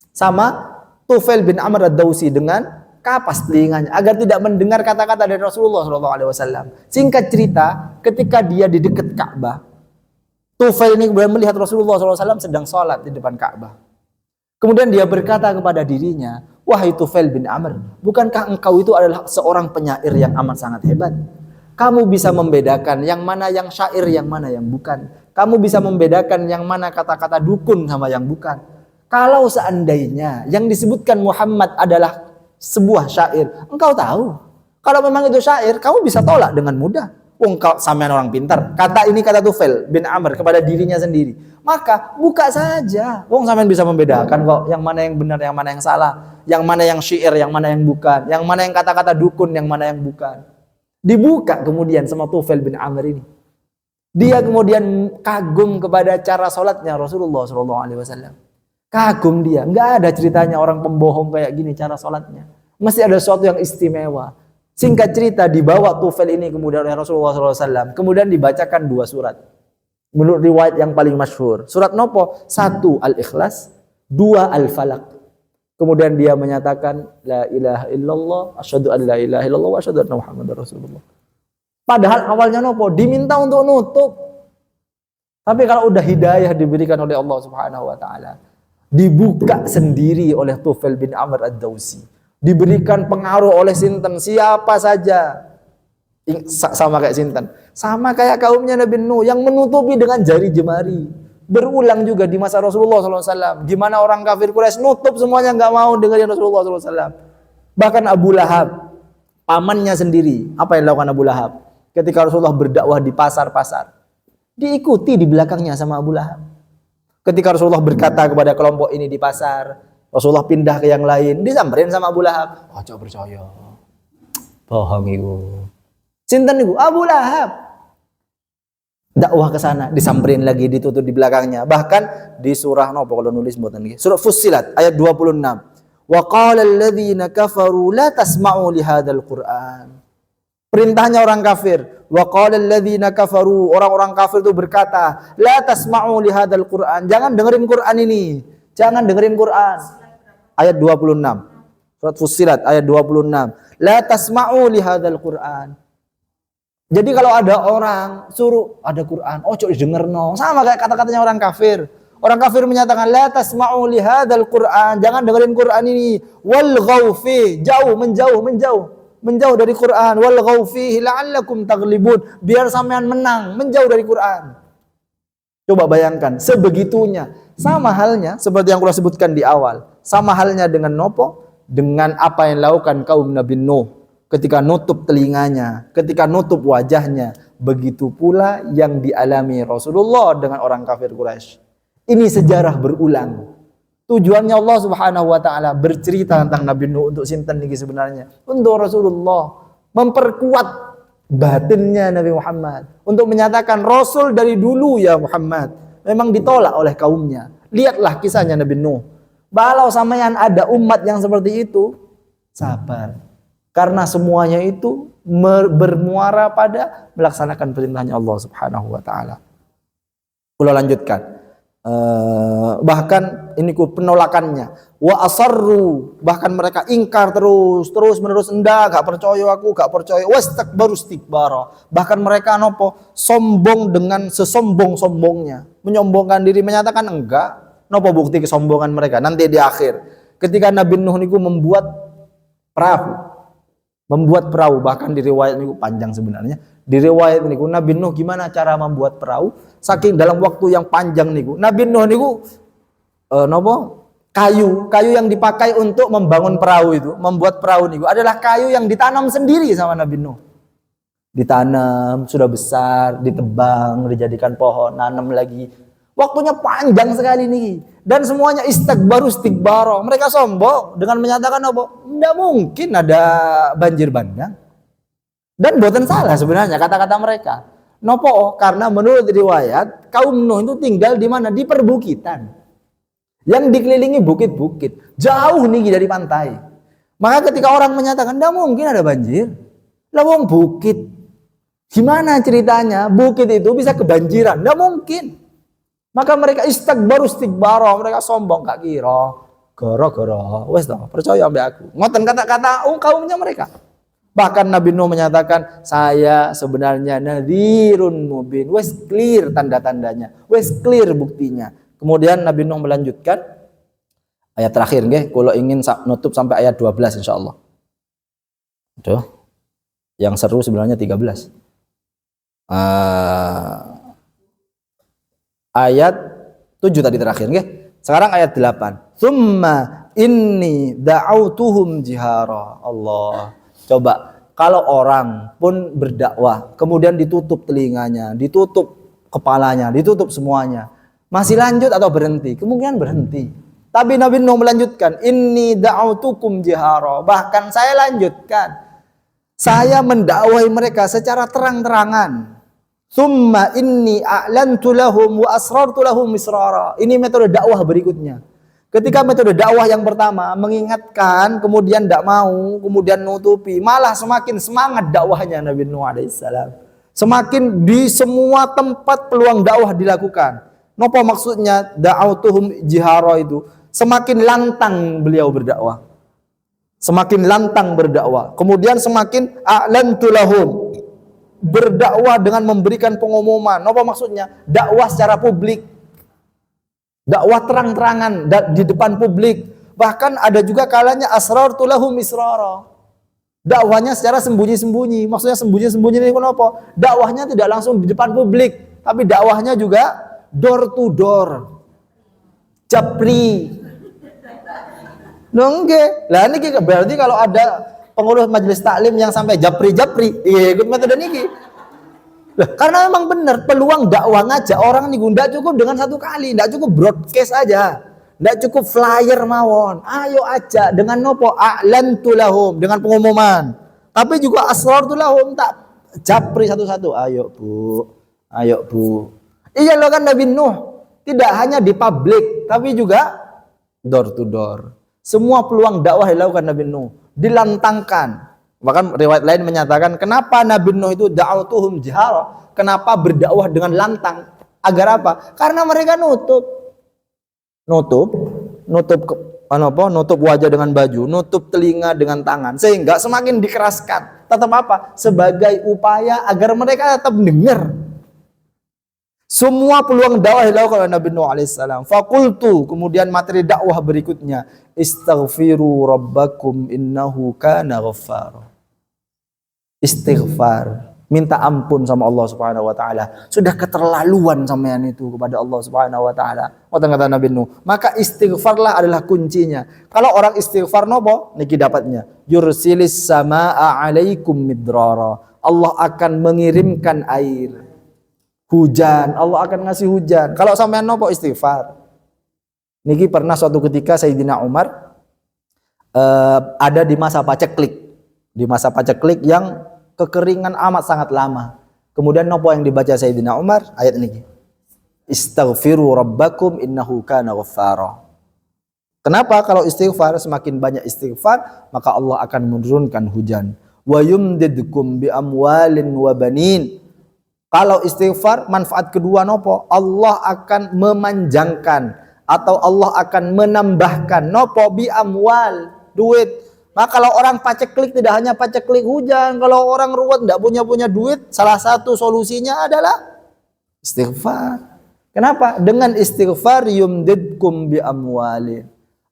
S1: sama Tufail bin Amr ad-Dausi dengan kapas telinganya agar tidak mendengar kata-kata dari Rasulullah SAW. Singkat cerita, ketika dia di dekat Ka'bah, Tufail ini kemudian melihat Rasulullah SAW sedang sholat di depan Ka'bah. Kemudian dia berkata kepada dirinya, wahai Tufail bin Amr, bukankah engkau itu adalah seorang penyair yang amat sangat hebat? Kamu bisa membedakan yang mana yang syair, yang mana yang bukan. Kamu bisa membedakan yang mana kata-kata dukun sama yang bukan. Kalau seandainya yang disebutkan Muhammad adalah sebuah syair, engkau tahu. Kalau memang itu syair, kamu bisa tolak dengan mudah. Engkau sampean orang pintar. Kata Tufail bin Amr kepada dirinya sendiri. Maka buka saja. Sampean bisa membedakan kok yang mana yang benar, yang mana yang salah, yang mana yang syair, yang mana yang bukan, yang mana yang kata-kata dukun, yang mana yang bukan. Dibuka kemudian sama Tufail bin Amr ini. Dia kemudian kagum kepada cara sholatnya Rasulullah SAW. Kagum dia, nggak ada ceritanya orang pembohong kayak gini cara sholatnya. Mesti ada sesuatu yang istimewa. Singkat cerita, dibawa Tufail ini kemudian oleh Rasulullah SAW. Kemudian dibacakan 2 surat. Menurut riwayat yang paling masyhur. Surat nopo? 1 Al-Ikhlas, 2 Al-Falaq. Kemudian dia menyatakan la ilaha illallah, asyhadu an la ilaha illallah wa asyhadu anna Muhammadar Rasulullah. Padahal awalnya nopo? Diminta untuk nutup. Tapi kalau udah hidayah diberikan oleh Allah Subhanahu wa taala, dibuka sendiri oleh Tufail bin Amr ad-Dausi. Diberikan pengaruh oleh sinten siapa saja. Sama kayak sinten. Sama kayak kaumnya Nabi Nuh yang menutupi dengan jari jemari. Berulang juga di masa Rasulullah SAW. Gimana orang kafir Quraisy nutup semuanya nggak mau dengerin Rasulullah SAW. Bahkan Abu Lahab, pamannya sendiri. Apa yang dilakukan Abu Lahab? Ketika Rasulullah berdakwah di pasar-pasar, diikuti di belakangnya sama Abu Lahab. Ketika Rasulullah berkata kepada kelompok ini di pasar, Rasulullah pindah ke yang lain, disamperin sama Abu Lahab. Ojo percaya. Bohong iku. Sinten niku? Abu Lahab. dakwah ke sana, disamperin lagi, ditutup di belakangnya. Bahkan di surah nopo kalau nulis mboten nggih. Surah Fussilat ayat 26. Wa qala alladziina kafaru la tasma'u li hadzal Qur'an. Perintahnya orang kafir. Wa qala alladziina kafaru, orang-orang kafir itu berkata, la tasma'u li hadzal Qur'an. Jangan dengerin Quran ini. Jangan dengerin Quran. Ayat 26. Surat Fussilat ayat 26. La tasma'u li hadzal Qur'an. Jadi kalau ada orang suruh ada Quran, oh coba dengerno. Sama kayak kata-katanya orang kafir. Orang kafir menyatakan la tasma'u li hadzal Qur'an, jangan dengerin Quran ini. Wal ghaufi, jauh, menjauh dari Quran. Wal ghaufihi la'allakum taghlibun, biar sampean menang, menjauh dari Quran. Coba bayangkan, sebegitunya. Sama halnya seperti yang kula sebutkan di awal. Sama halnya dengan nopo? Dengan apa yang dilakukan kaum Nabi Nuh. Ketika nutup telinganya, ketika nutup wajahnya, begitu pula yang dialami Rasulullah dengan orang kafir Quraisy. Ini sejarah berulang. Tujuannya Allah Subhanahu wa taala bercerita tentang Nabi Nuh untuk sinten niki sebenarnya? Untuk Rasulullah, memperkuat batinnya Nabi Muhammad, untuk menyatakan Rasul dari dulu ya Muhammad memang ditolak oleh kaumnya. Lihatlah kisahnya Nabi Nuh. Kalau sampeyan ada umat yang seperti itu, sabar. Karena semuanya itu bermuara pada melaksanakan perintahnya Allah Subhanahu wa taala. Kula lanjutkan. Bahkan ini penolakannya. Wa asarru, bahkan mereka ingkar terus menerus, enggak percaya aku, gak percaya. Wastakbaru istikbara. Bahkan mereka nopo? Sombong dengan sesombong-sombongnya. Menyombongkan diri, menyatakan enggak. Nopo bukti kesombongan mereka? Nanti di akhir. Ketika Nabi Nuh niku membuat perahu, bahkan di riwayat niku panjang sebenarnya. Di riwayat niku Nabi Nuh gimana cara membuat perahu? Saking dalam waktu yang panjang niku. Nabi Nuh niku kayu yang dipakai untuk membangun perahu itu, membuat perahu niku adalah kayu yang ditanam sendiri sama Nabi Nuh. Ditanam, sudah besar, ditebang, dijadikan pohon, nanam lagi. Waktunya panjang sekali nih. Dan semuanya istakbaru istikbaro. Mereka sombong dengan menyatakan apa? Tidak mungkin ada banjir bandang. Dan buatan salah sebenarnya kata-kata mereka. Nopo? Karena menurut riwayat kaum Nuh itu tinggal di mana? Di perbukitan. Yang dikelilingi bukit-bukit. Jauh nih dari pantai. Maka ketika orang menyatakan tidak mungkin ada banjir. Lawang bukit. Gimana ceritanya? Bukit itu bisa kebanjiran? Tidak mungkin. Maka mereka istakbaru istikbaro, mereka sombong, gak kira gara-gara wes toh percaya ambek aku. Ngoten kata-kata kaumnya mereka. Bahkan Nabi Nuh menyatakan, saya sebenarnya nadhirun mubin. Wes clear tanda-tandanya, wes clear buktinya. Kemudian Nabi Nuh melanjutkan ayat terakhir nggih, kalau ingin nutup sampai ayat 12 insyaallah. Aduh. Yang seru sebenarnya 13. Ayat 7 tadi terakhir nggih. Sekarang ayat 8. Tsumma inni da'autuhum jihara. Allah. Coba kalau orang pun berdakwah kemudian ditutup telinganya, ditutup kepalanya, ditutup semuanya, masih lanjut atau berhenti? Kemungkinan berhenti. Tapi Nabi Nuh melanjutkan, inni da'autukum jihara. Bahkan saya lanjutkan. Saya mendakwahi mereka secara terang-terangan. Tsumma inni a'lantu lahum wa asrartu lahum israra. Ini metode dakwah berikutnya. Ketika metode dakwah yang pertama mengingatkan, kemudian tidak mau, kemudian nutupi, malah semakin semangat dakwahnya Nabi Nuh alaihissalam. Semakin di semua tempat peluang dakwah dilakukan. Napa maksudnya da'autuhum jihara itu? Semakin lantang beliau berdakwah. Semakin lantang berdakwah. Kemudian semakin a'lantu lahum, berdakwah dengan memberikan pengumuman. Apa maksudnya? Dakwah secara publik. Dakwah terang-terangan di depan publik. Bahkan ada juga kalanya asrartu lahum israra. Dakwahnya secara sembunyi-sembunyi. Maksudnya sembunyi-sembunyi ini kenapa? Dakwahnya tidak langsung di depan publik, tapi dakwahnya juga door to door. Japri. Nggih. Lah niki berarti kalau ada pengurus majelis taklim yang sampai japri-japri, ikut metode niki. Karena memang benar peluang dakwah ngajak orang niku ndak cukup dengan satu kali, ndak cukup broadcast aja, ndak cukup flyer mawon. Ayo ajak dengan nopo a'lantu lahum, dengan pengumuman. Tapi juga asrartu lahum, tak japri satu-satu. Ayo Bu, Ayo Bu. Iya loh kan Nabi Nuh. Tidak hanya di publik, tapi juga door to door. Semua peluang dakwah dilakukan Nabi Nuh. Dilantangkan. Bahkan riwayat lain menyatakan, kenapa Nabi Nuh itu da'autuhum jahara? Kenapa berdakwah dengan lantang? Agar apa? Karena mereka nutup wajah dengan baju, nutup telinga dengan tangan, sehingga semakin dikeraskan. Tetap apa? Sebagai upaya agar mereka tetap dengar. Semua peluang dakwah dilakukan oleh Nabi Nuh alaihissalam. Fakultu, kemudian materi dakwah berikutnya, istaghfiru rabbakum innahu kana ghaffara. Istighfar, minta ampun sama Allah Subhanahu wa taala. Sudah keterlaluan sampean itu kepada Allah Subhanahu wa taala. Kata Nabi Nuh, maka istighfarlah adalah kuncinya. Kalau orang istighfar nopo? Niki dapatnya. Yursilis samaa 'alaikum midrara. Allah akan mengirimkan air. Hujan, Allah akan ngasih hujan. Kalau sampean nopo istighfar. Niki pernah suatu ketika Sayyidina Umar ada di masa paceklik. Di masa paceklik yang kekeringan amat sangat lama. Kemudian nopo yang dibaca Sayyidina Umar? Ayat niki. Istaghfiru rabbakum innahu kana ghaffara. Kenapa? Kalau istighfar, semakin banyak istighfar, maka Allah akan menurunkan hujan. Wa yumdidkum bi amwalin wa banin. Kalau istighfar, manfaat kedua nopo? Allah akan memanjangkan atau Allah akan menambahkan nopo bi amwal, duit. Maka kalau orang paceklik tidak hanya paceklik hujan, kalau orang ruwet tidak punya duit, salah satu solusinya adalah istighfar. Kenapa? Dengan istighfar yumdidkum bi amwalin.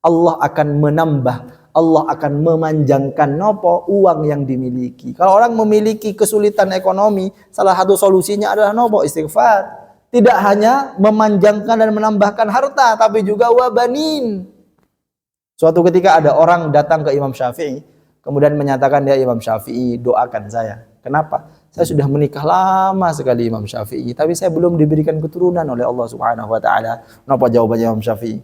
S1: Allah akan menambah, Allah akan memanjangkan nopo uang yang dimiliki. Kalau orang memiliki kesulitan ekonomi, salah satu solusinya adalah nopo? Istighfar. Tidak hanya memanjangkan dan menambahkan harta, tapi juga wabanin. Suatu ketika ada orang datang ke Imam Syafi'i, kemudian menyatakan, ya Imam Syafi'i, doakan saya. Kenapa? Saya sudah menikah lama sekali Imam Syafi'i, tapi saya belum diberikan keturunan oleh Allah Subhanahu wa taala. Napa jawabannya Imam Syafi'i?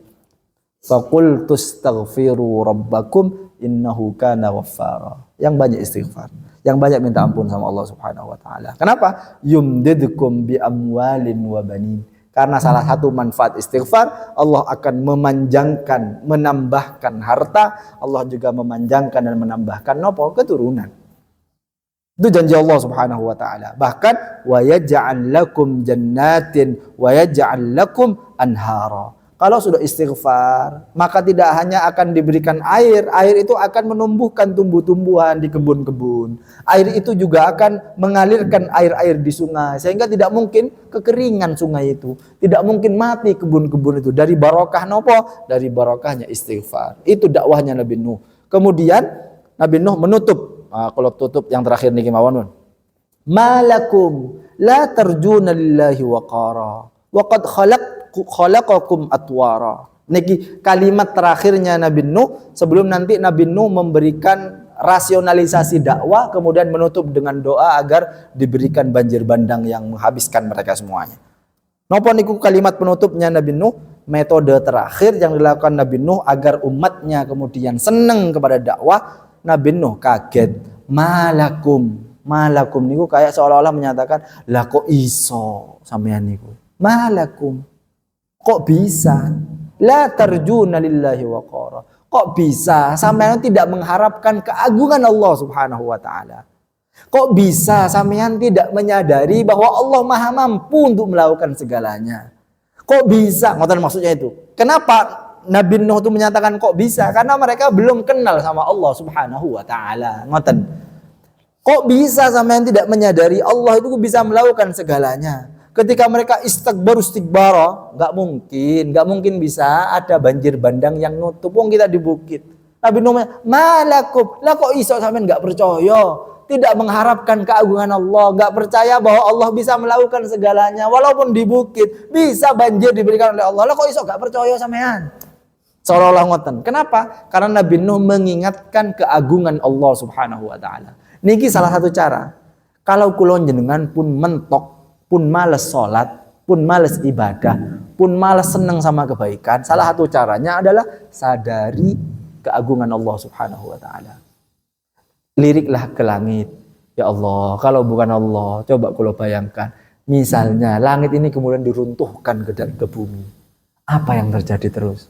S1: Faqultu astaghfiru rabbakum innahu kana ghaffara. Yang banyak istighfar, yang banyak minta ampun sama Allah Subhanahu wa taala. Kenapa? Yumdidkum bi amwalin wa banin. Karena salah satu manfaat istighfar, Allah akan memanjangkan, menambahkan harta, Allah juga memanjangkan dan menambahkan nopo? Keturunan. Itu janji Allah Subhanahu wa taala. Bahkan wa yaj'al lakum jannatin wa yaj'al lakum anhara. Kalau sudah istighfar, maka tidak hanya akan diberikan air itu akan menumbuhkan tumbuh-tumbuhan di kebun-kebun. Air itu juga akan mengalirkan air-air di sungai, sehingga tidak mungkin kekeringan sungai itu. Tidak mungkin mati kebun-kebun itu. Dari barokah nopo? Dari barokahnya istighfar. Itu dakwahnya Nabi Nuh. Kemudian Nabi Nuh menutup. Kalau tutup yang terakhir nih kemauan. Malakum la tarjuna lillahi waqara. Wa qad khalaqakum atwara. Niki kalimat terakhirnya Nabi Nuh sebelum nanti Nabi Nuh memberikan rasionalisasi dakwah, kemudian menutup dengan doa agar diberikan banjir bandang yang menghabiskan mereka semuanya. Napa niku kalimat penutupnya Nabi Nuh? Metode terakhir yang dilakukan Nabi Nuh agar umatnya kemudian senang kepada dakwah. Nabi Nuh kaget. Malakum niku kayak seolah-olah menyatakan, lah kok iso sampean niku? Malakum, kok bisa? La tarjuna lillahi waqara. Kok bisa sampean tidak mengharapkan keagungan Allah Subhanahu wa taala? Kok bisa sampean tidak menyadari bahwa Allah Maha mampu untuk melakukan segalanya? Kok bisa? Ngoten maksudnya itu. Kenapa Nabi Nuh itu menyatakan kok bisa? Karena mereka belum kenal sama Allah Subhanahu wa taala. Ngoten. Kok bisa sampean tidak menyadari Allah itu bisa melakukan segalanya? Ketika mereka istighbara, nggak mungkin bisa ada banjir bandang yang nutup. Wong kita di bukit. Nabi Nuh, malakum, lah kok iso sampean nggak percaya, tidak mengharapkan keagungan Allah, nggak percaya bahwa Allah bisa melakukan segalanya, walaupun di bukit bisa banjir diberikan oleh Allah. Lah kok iso nggak percaya sampean? Seolah-olah ngoten. Kenapa? Karena Nabi Nuh mengingatkan keagungan Allah Subhanahu wa taala. Niki salah satu cara. Kalau kulon jenengan pun mentok, pun males sholat, pun males ibadah, pun males senang sama kebaikan, salah satu caranya adalah sadari keagungan Allah Subhanahu wa taala. Liriklah ke langit. Ya Allah, kalau bukan Allah, coba kalau bayangkan, Misalnya langit ini kemudian diruntuhkan ke bumi. Apa yang terjadi terus?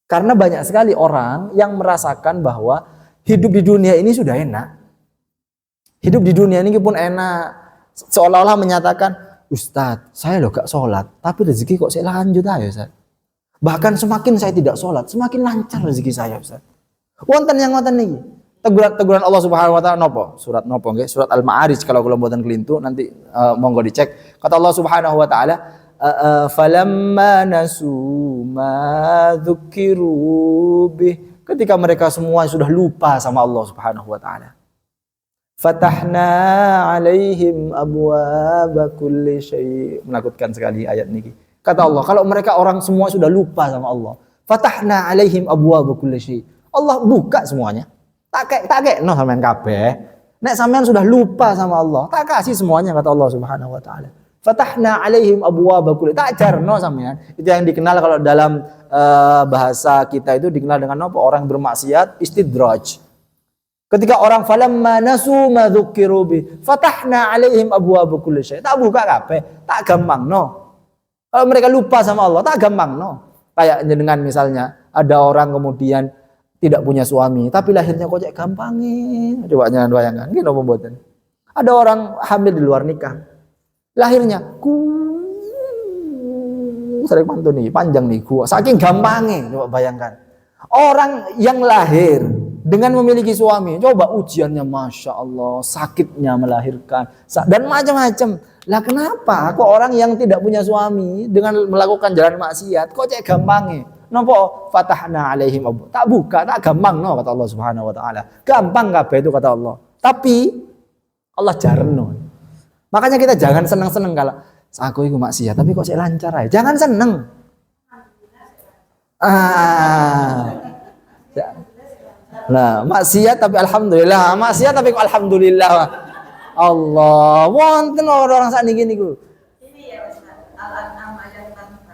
S1: Karena banyak sekali orang yang merasakan bahwa hidup di dunia ini sudah enak. Hidup di dunia ini pun enak. Seolah-olah menyatakan, Ustadz, saya loh gak sholat, tapi rezeki kok saya lanjut aja Ustadz. Bahkan semakin saya tidak sholat, semakin lancar rezeki saya Ustadz. Wonten yang ngoten niki. Teguran Allah Subhanahu wa taala nopo? Surat nopo nggih? Surat Al-Ma'arij kalau kula mboten kelintu nanti monggo dicek. Kata Allah Subhanahu wa taala, falamma nasu ma dzukiru bih. Ketika mereka semua sudah lupa sama Allah Subhanahu wa taala. Fatahna alaihim abwaaba kulli syai'. Menakutkan sekali ayat niki. Kata Allah, kalau mereka orang semua sudah lupa sama Allah, fatahna alaihim abwaaba kulli syai'. Allah buka semuanya. Tak kek no sampean kabeh. Nek sampean sudah lupa sama Allah, tak kasih semuanya kata Allah Subhanahu wa taala. Fatahna alaihim abwaaba kulli, tak jarno sampean. Itu yang dikenal kalau dalam bahasa kita itu dikenal dengan apa? Orang bermaksiat istidraj. Ketika orang falamma nasu ma dzukiru bi, fatahna alaihim abwaaba kulli syai'. Tak buka kabeh, tak gampang no. Kalau mereka lupa sama Allah, tak gampang no. Kayak dengan misalnya ada orang kemudian tidak punya suami, tapi lahirnya kok cek gampangin. Coba jangan bayangkan, gini apa mboten. Ada orang hamil di luar nikah. Lahirnya sering pantun nih, panjang nih gua. Saking gampangnya, coba bayangkan. Orang yang lahir dengan memiliki suami, coba ujiannya Masya Allah, sakitnya melahirkan, dan macam-macam. Lah kenapa kok orang yang tidak punya suami dengan melakukan jalan maksiat, kok cek gampangnya? Nopo fatahna alaihim abu. Tak buka, tak gampang no kata Allah Subhanahu wa taala. Gampang kabeh itu kata Allah. Tapi Allah jarno. Makanya kita jangan seneng-seneng kalau aku iku maksiat, tapi kok saya lancar aja. Jangan seneng. Nah, maksiat tapi alhamdulillah, maksiat tapi kok alhamdulillah. Allah, wonten orang-orang sakniki niku.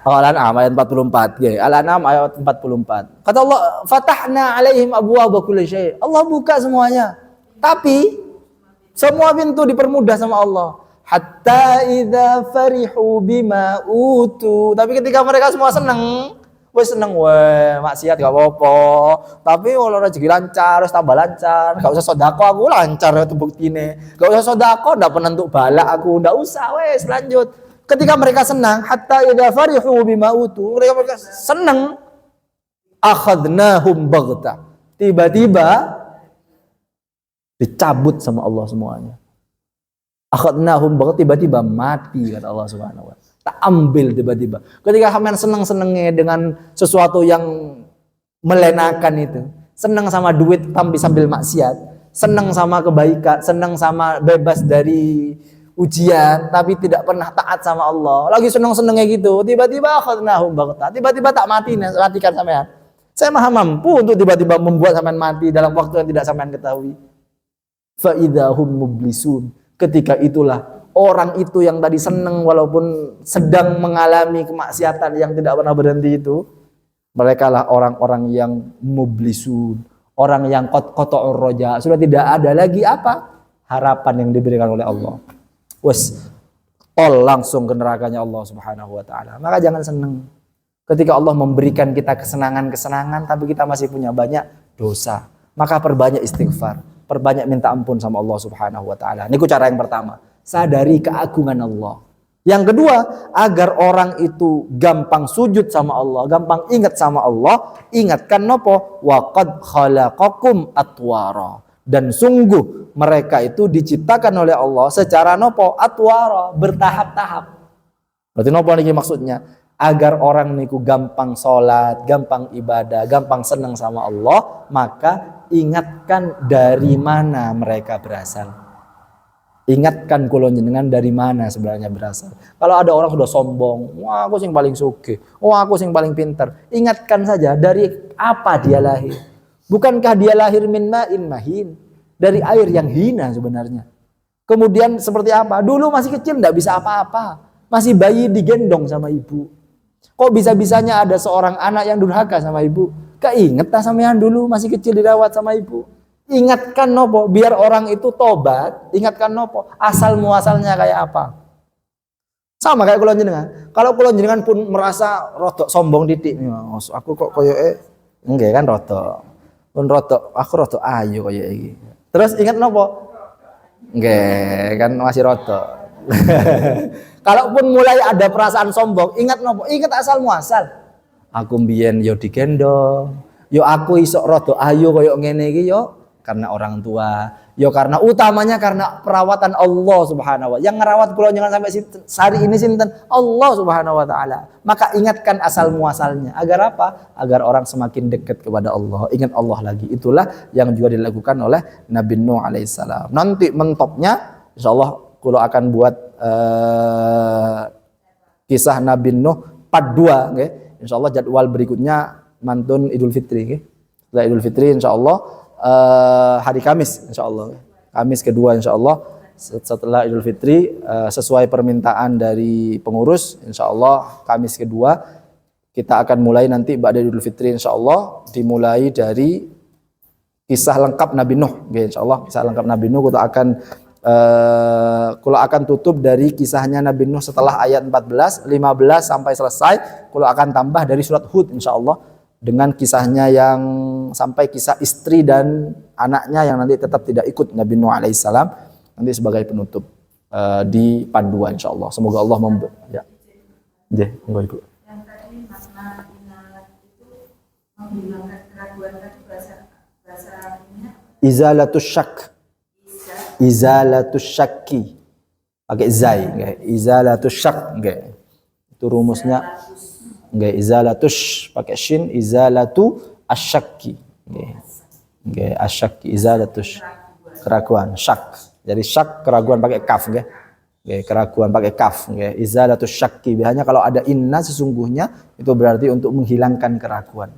S1: Al-An'am ayat 44. Al-An'am ayat 44. Kata Allah, "Fatahna 'alaihim abwaaba kulli syai'." Allah buka semuanya. Tapi semua pintu dipermudah sama Allah. Hatta idza farihu bima utu. Tapi ketika mereka semua seneng, seneng maksiat gak apa-apa. Tapi kalau rezeki lancar, harus tambah lancar. Gak usah sedekah aku lancar itu buktine. Gak usah sedekah ndak penentu balak aku, ndak usah wes lanjut. Ketika mereka senang, hatta idza farihu bima utu, mereka senang, akhadnahum baghta. Tiba-tiba dicabut sama Allah semuanya. Akhadnahum baghta, tiba-tiba mati kata Allah Subhanahu wa taala. Tak ambil tiba-tiba. Ketika kalian senang-senangnya dengan sesuatu yang melenakan itu, senang sama duit tapi sambil maksiat, senang sama kebaikan, senang sama bebas dari ujian tapi tidak pernah taat sama Allah, lagi seneng-senengnya gitu, tiba-tiba akhadnahum baghta, tiba-tiba tak matikan sampean. Saya maha mampu untuk tiba-tiba membuat sampean mati dalam waktu yang tidak sampean ketahui. Fa idzahum mublisun, ketika itulah orang itu yang tadi seneng walaupun sedang mengalami kemaksiatan yang tidak pernah berhenti itu, mereka lah orang-orang yang mublisun, orang yang qat'ur roja, sudah tidak ada lagi apa? Harapan yang diberikan oleh Allah. Tol langsung ke nerakanya Allah Subhanahu wa taala. Maka jangan senang ketika Allah memberikan kita kesenangan-kesenangan tapi kita masih punya banyak dosa. Maka perbanyak istighfar, perbanyak minta ampun sama Allah Subhanahu wa taala. Ini cara yang pertama, sadari keagungan Allah. Yang kedua, agar orang itu gampang sujud sama Allah, gampang ingat sama Allah, ingatkan nopo? Wa qad khalaqakum atwara. Dan sungguh mereka itu diciptakan oleh Allah secara nopo atwara, bertahap-tahap. Berarti nopo niki maksudnya? Agar orang niku gampang sholat, gampang ibadah, gampang senang sama Allah, maka ingatkan dari mana mereka berasal. Ingatkan kula jenengan dari mana sebenarnya berasal. Kalau ada orang sudah sombong, wah aku sing paling sugih, wah aku sing paling pintar, ingatkan saja dari apa dia lahir. Bukankah dia lahir min ma'in mahin, dari air yang hina sebenarnya. Kemudian seperti apa? Dulu masih kecil enggak bisa apa-apa. Masih bayi digendong sama ibu. Kok bisa-bisanya ada seorang anak yang durhaka sama ibu? Keinget tak sampean dulu masih kecil dirawat sama ibu? Ingatkan nopo biar orang itu tobat, ingatkan nopo asal muasalnya kayak apa. Sama kayak kula jenengan. Kalau kula jenengan pun merasa rodok sombong titik, aku kok koyoke enggak kan rodok. Pun rodok, aku rodok ayu koyo iki. Terus ingat nopo? Enggak, kan masih rodok. Kalaupun mulai ada perasaan sombong, ingat nopo? Ingat asal muasal. Aku mbiyen yo digendong, yo aku isok rodok ayu koyo ngene iki yo karena orang tua, yo karena utamanya karena perawatan Allah Subhanahu wa taala. Yang ngerawat kula jangan sampai hari ini sinten? Allah Subhanahu wa taala. Maka ingatkan asal muasalnya. Agar apa? Agar orang semakin dekat kepada Allah. Ingat Allah lagi. Itulah yang juga dilakukan oleh Nabi Nuh alaihissalam. Nanti mentopnya insyaallah kula akan buat kisah Nabi Nuh part 2 nggih. Insyaallah jadwal berikutnya mantun Idul Fitri nggih. Setelah Idul Fitri insyaallah hari Kamis insyaallah. Kamis kedua insyaallah setelah Idul Fitri sesuai permintaan dari pengurus insyaallah Kamis kedua kita akan mulai nanti ba'da Idul Fitri insyaallah dimulai dari kisah lengkap Nabi Nuh. Oke, insyaallah kisah lengkap Nabi Nuh kita akan tutup dari kisahnya Nabi Nuh setelah ayat 14, 15 sampai selesai. Kula akan tambah dari surat Hud insyaallah dengan kisahnya yang sampai kisah istri dan anaknya yang nanti tetap tidak ikut Nabi Nuh alaihissalam nanti sebagai penutup di part 2 insyaallah. Semoga Allah ya. Enggak ikut.
S2: Yang tadi makna inalat itu menghilangkan keraguan tadi bahasa ininya
S1: Izalatus syak. Izalatus syakki. Pakai zai, nggih. Izalatus syak, nggih. Itu rumusnya nggih izalatus pakai shin izalatu asyakki nggih nggih asyakki izalatus keraguan syak jadi syak keraguan pakai kaf nggih nggih keraguan pakai kaf nggih izalatus syakki biasanya kalau ada inna sesungguhnya itu berarti untuk menghilangkan keraguan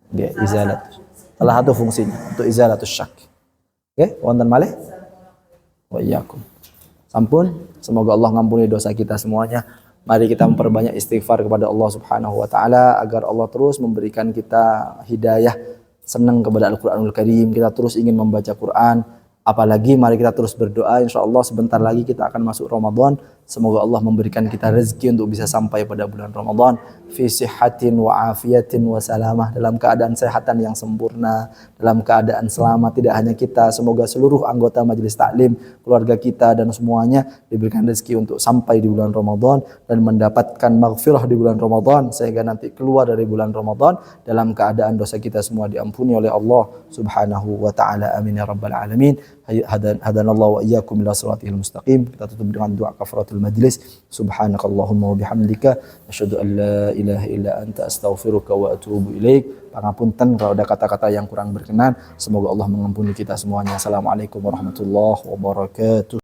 S1: nggih izalatus salah satu fungsinya untuk izalatus syak nggih wonten malih wa iyyakum sampun semoga Allah ngampuni dosa kita semuanya. Mari kita memperbanyak istighfar kepada Allah Subhanahu wa taala agar Allah terus memberikan kita hidayah, senang kepada Al-Qur'anul Karim, kita terus ingin membaca Quran. Apalagi mari kita terus berdoa, insyaallah sebentar lagi kita akan masuk Ramadan. Semoga Allah memberikan kita rezeki untuk bisa sampai pada bulan Ramadan fi sihhatin wa afiyatin wa salamah, dalam keadaan sehatan yang sempurna, dalam keadaan selamat. Tidak hanya kita, semoga seluruh anggota majelis taklim, keluarga kita dan semuanya diberikan rezeki untuk sampai di bulan Ramadan dan mendapatkan maghfirah di bulan Ramadan sehingga nanti keluar dari bulan Ramadan dalam keadaan dosa kita semua diampuni oleh Allah Subhanahu wa taala. Amin ya rabbal alamin. Hadanallahu wa iyyakum ila shiratil mustaqim. Kita tutup dengan doa kafaratul majlis. Subhanakallahumma wa bihamdika asyhadu an la ilaha illa anta astaghfiruka wa atubu ilaik. Pangapunten kalau ada kata-kata yang kurang berkenan. Semoga Allah mengampuni kita semuanya. Assalamualaikum warahmatullahi wabarakatuh.